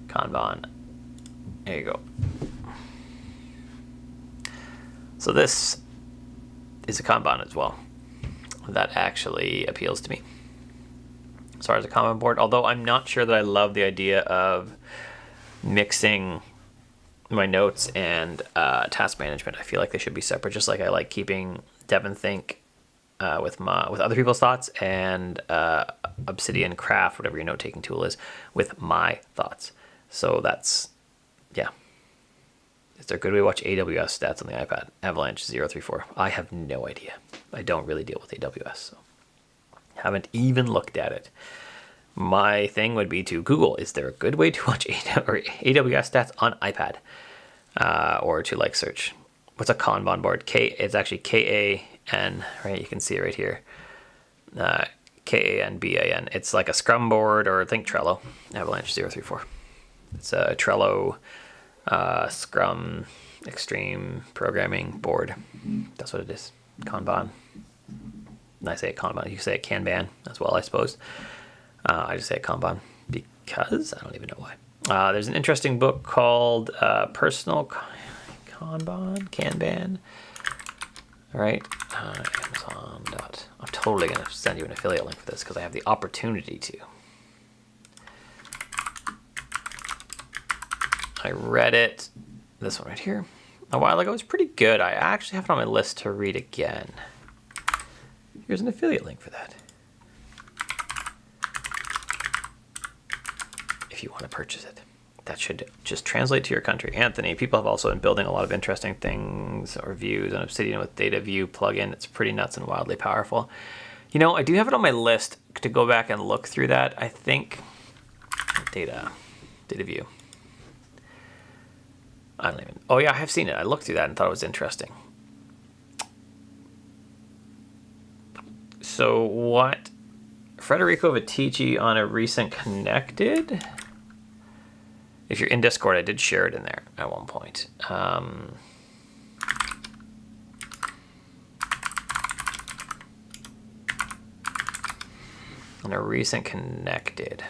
Kanban. There you go. So this is a Kanban as well. That actually appeals to me. As far as a Kanban board, although I'm not sure that I love the idea of mixing my notes and task management. I feel like they should be separate, just like I like keeping DevonThink with other people's thoughts, and Obsidian Craft, whatever your note-taking tool is, with my thoughts. So that's, yeah. Is there a good way to watch AWS stats on the iPad? Avalanche 034. I have no idea. I don't really deal with AWS, so haven't even looked at it. My thing would be to Google, is there a good way to watch AWS stats on iPad? Or to like search, what's a Kanban board? It's actually K-A-N, right? You can see it right here. Kanban. It's like a Scrum board, or think Trello. Avalanche 034. It's a Trello Scrum Extreme Programming board. That's what it is. Kanban. And I say it Kanban. You can say it Kanban as well, I suppose. I just say it Kanban because I don't even know why. There's an interesting book called Personal Kanban. All right, Amazon. I'm totally going to send you an affiliate link for this because I have the opportunity to. I read it, this one right here, a while ago. It's pretty good. I actually have it on my list to read again. Here's an affiliate link for that, if you want to purchase it. That should just translate to your country. Anthony, people have also been building a lot of interesting things or views on Obsidian with Data View plugin. It's pretty nuts and wildly powerful. You know, I do have it on my list to go back and look through that. I think Data View. I don't even, oh yeah, I have seen it. I looked through that and thought it was interesting. So what Federico Vitici on a recent connected? If you're in Discord, I did share it in there at one point. On a recent connected.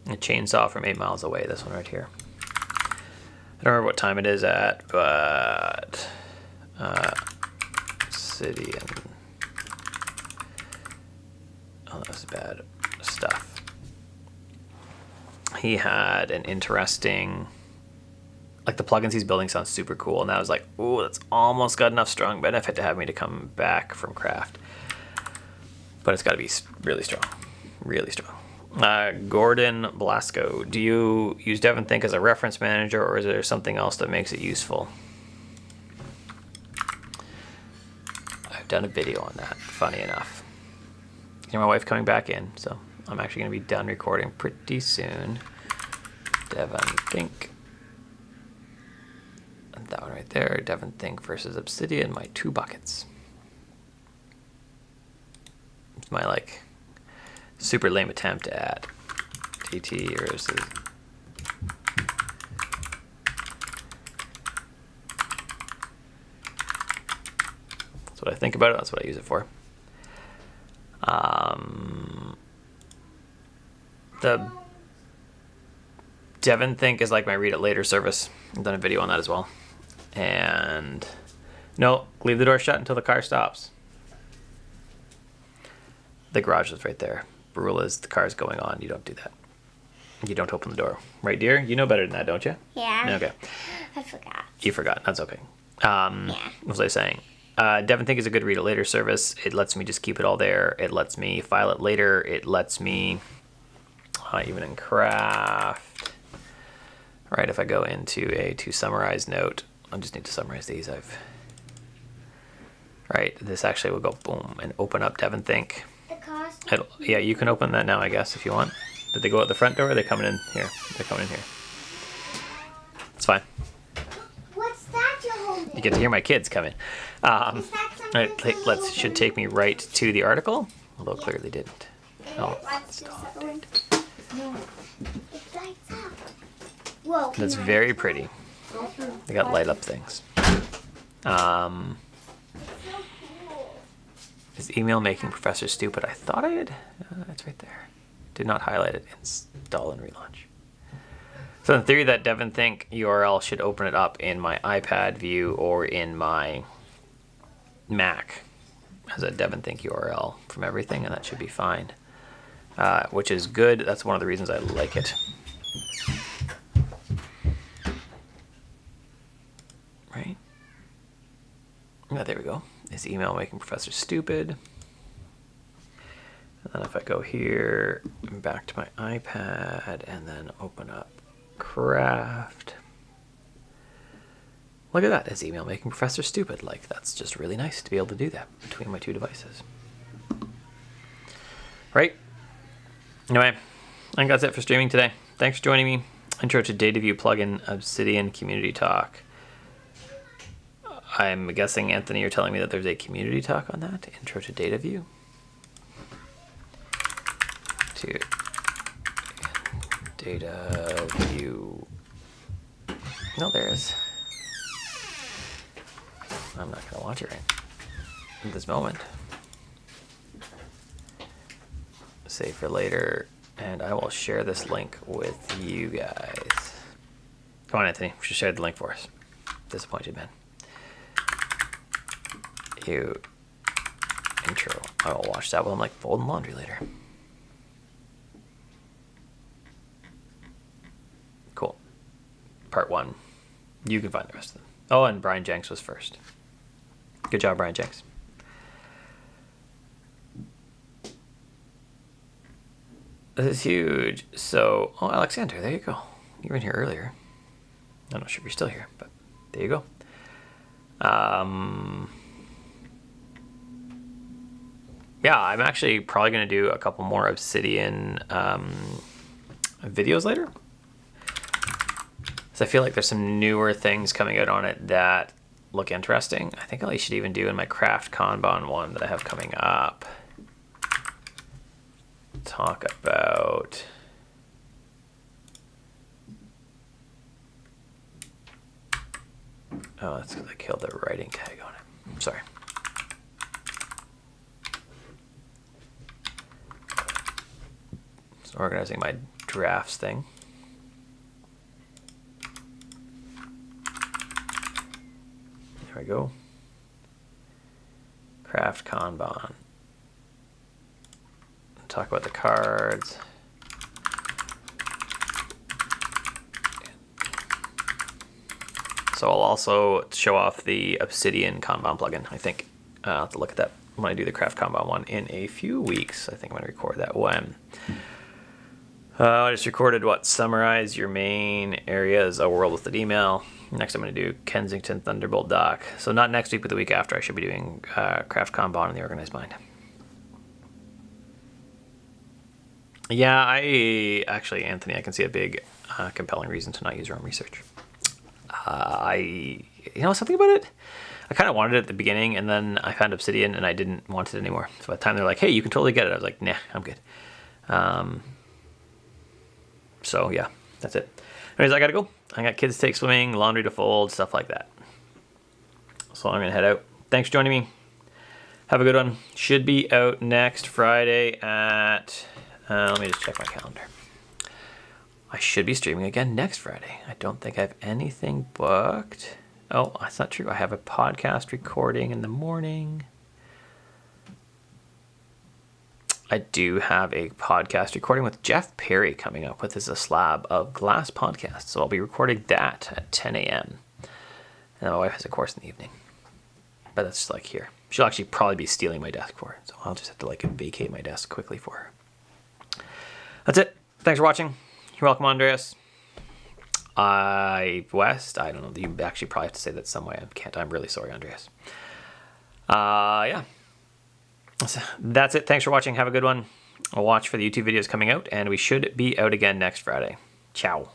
A chainsaw from 8 miles away, this one right here. I don't remember what time it is at, but Obsidian. Oh, that was bad stuff. He had an interesting, like the plugins he's building sounds super cool, and I was like, ooh, that's almost got enough strong benefit to have me to come back from craft. But it's got to be really strong, really strong. Gordon Blasco, do you use DevonThink as a reference manager, or is there something else that makes it useful? I've done a video on that, funny enough. My wife coming back in, so I'm actually going to be done recording pretty soon. DevonThink. And that one right there, DevonThink versus Obsidian, my 2 buckets. It's my like super lame attempt at TT versus. That's what I think about it, that's what I use it for. The DevonThink is like my read it later service. I've done a video on that as well. And no, leave the door shut until the car stops. The garage is right there. The rule is the car's going on. You don't do that. You don't open the door. Right, dear? You know better than that, don't you? Yeah. Okay. I forgot. You forgot. That's okay. What was I saying? DevonThink is a good read it later service. It lets me just keep it all there. It lets me file it later. It lets me, even in craft, right, if I go into a to summarize note, I just need to summarize these. Right, this actually will go boom and open up DevonThink. The cost? Yeah, you can open that now, I guess, if you want. Did they go out the front door, or are they coming in here? They're coming in here. It's fine. What's that you're holding? You get to hear my kids come in. Right, should take me right to the article, although it clearly didn't. Oh, stop it. No. It lights up. Whoa. That's very pretty. They got light up things. Is email making Professor stupid? I thought I had. It's right there. Did not highlight it. Install and relaunch. So in theory, that DevonThink URL should open it up in my iPad view or in my Mac has a Devon Think URL from everything, and that should be fine. Which is good. That's one of the reasons I like it. Right? Yeah, there we go. Is email making Professor stupid? And then if I go here, back to my iPad, and then open up Craft. Look at that. Is email making Professor stupid? Like, that's just really nice to be able to do that between my two devices. Right? Anyway, I think that's it for streaming today. Thanks for joining me. Intro to DataView plugin, Obsidian Community Talk. I'm guessing, Anthony, you're telling me that there's a community talk on that? Intro to DataView. To DataView. No, there is. I'm not going to watch it right at this moment. Save for later, and I will share this link with you guys. Come on, Anthony, just share the link for us. Disappointed man. You intro. I will watch that while I'm like folding laundry later. Cool. Part 1. You can find the rest of them. Oh, and Brian Jenks was first. Good job, Brian Jenks. This is huge. So, oh, Alexander, there you go. You were in here earlier. I'm not sure if you're still here, but there you go. Yeah, I'm actually probably going to do a couple more Obsidian videos later. So I feel like there's some newer things coming out on it that look interesting. I think I should even do in my Craft Kanban one that I have coming up. Talk about oh, that's because I killed the writing tag on it. I'm sorry. So organizing my drafts thing. There we go. Craft Kanban. Talk about the cards. So I'll also show off the Obsidian Kanban plugin, I think. I'll have to look at that when I do the Craft Kanban one in a few weeks. I think I'm going to record that when. I just recorded what? Summarize your main areas, a world with an email. Next I'm going to do Kensington Thunderbolt doc. So not next week, but the week after I should be doing Craft Kanban and the Organized Mind. Yeah, Anthony, I can see a big, compelling reason to not use your own research. You know something about it? I kind of wanted it at the beginning, and then I found Obsidian, and I didn't want it anymore. So by the time they're like, hey, you can totally get it, I was like, nah, I'm good. So yeah, that's it. Anyways, I gotta go. I got kids to take swimming, laundry to fold, stuff like that. So I'm gonna head out. Thanks for joining me. Have a good one. Should be out next Friday at... let me just check my calendar. I should be streaming again next Friday. I don't think I have anything booked. Oh, that's not true. I have a podcast recording in the morning. I do have a podcast recording with Jeff Perry coming up with a slab of glass podcasts. So I'll be recording that at 10 a.m. And my wife has a course in the evening. But that's like here. She'll actually probably be stealing my desk for it. So I'll just have to like vacate my desk quickly for her. That's it. Thanks for watching. You're welcome, Andreas. West, I don't know. You actually probably have to say that some way. I can't. I'm really sorry, Andreas. Yeah. That's it. Thanks for watching. Have a good one. I'll watch for the YouTube videos coming out, and we should be out again next Friday. Ciao.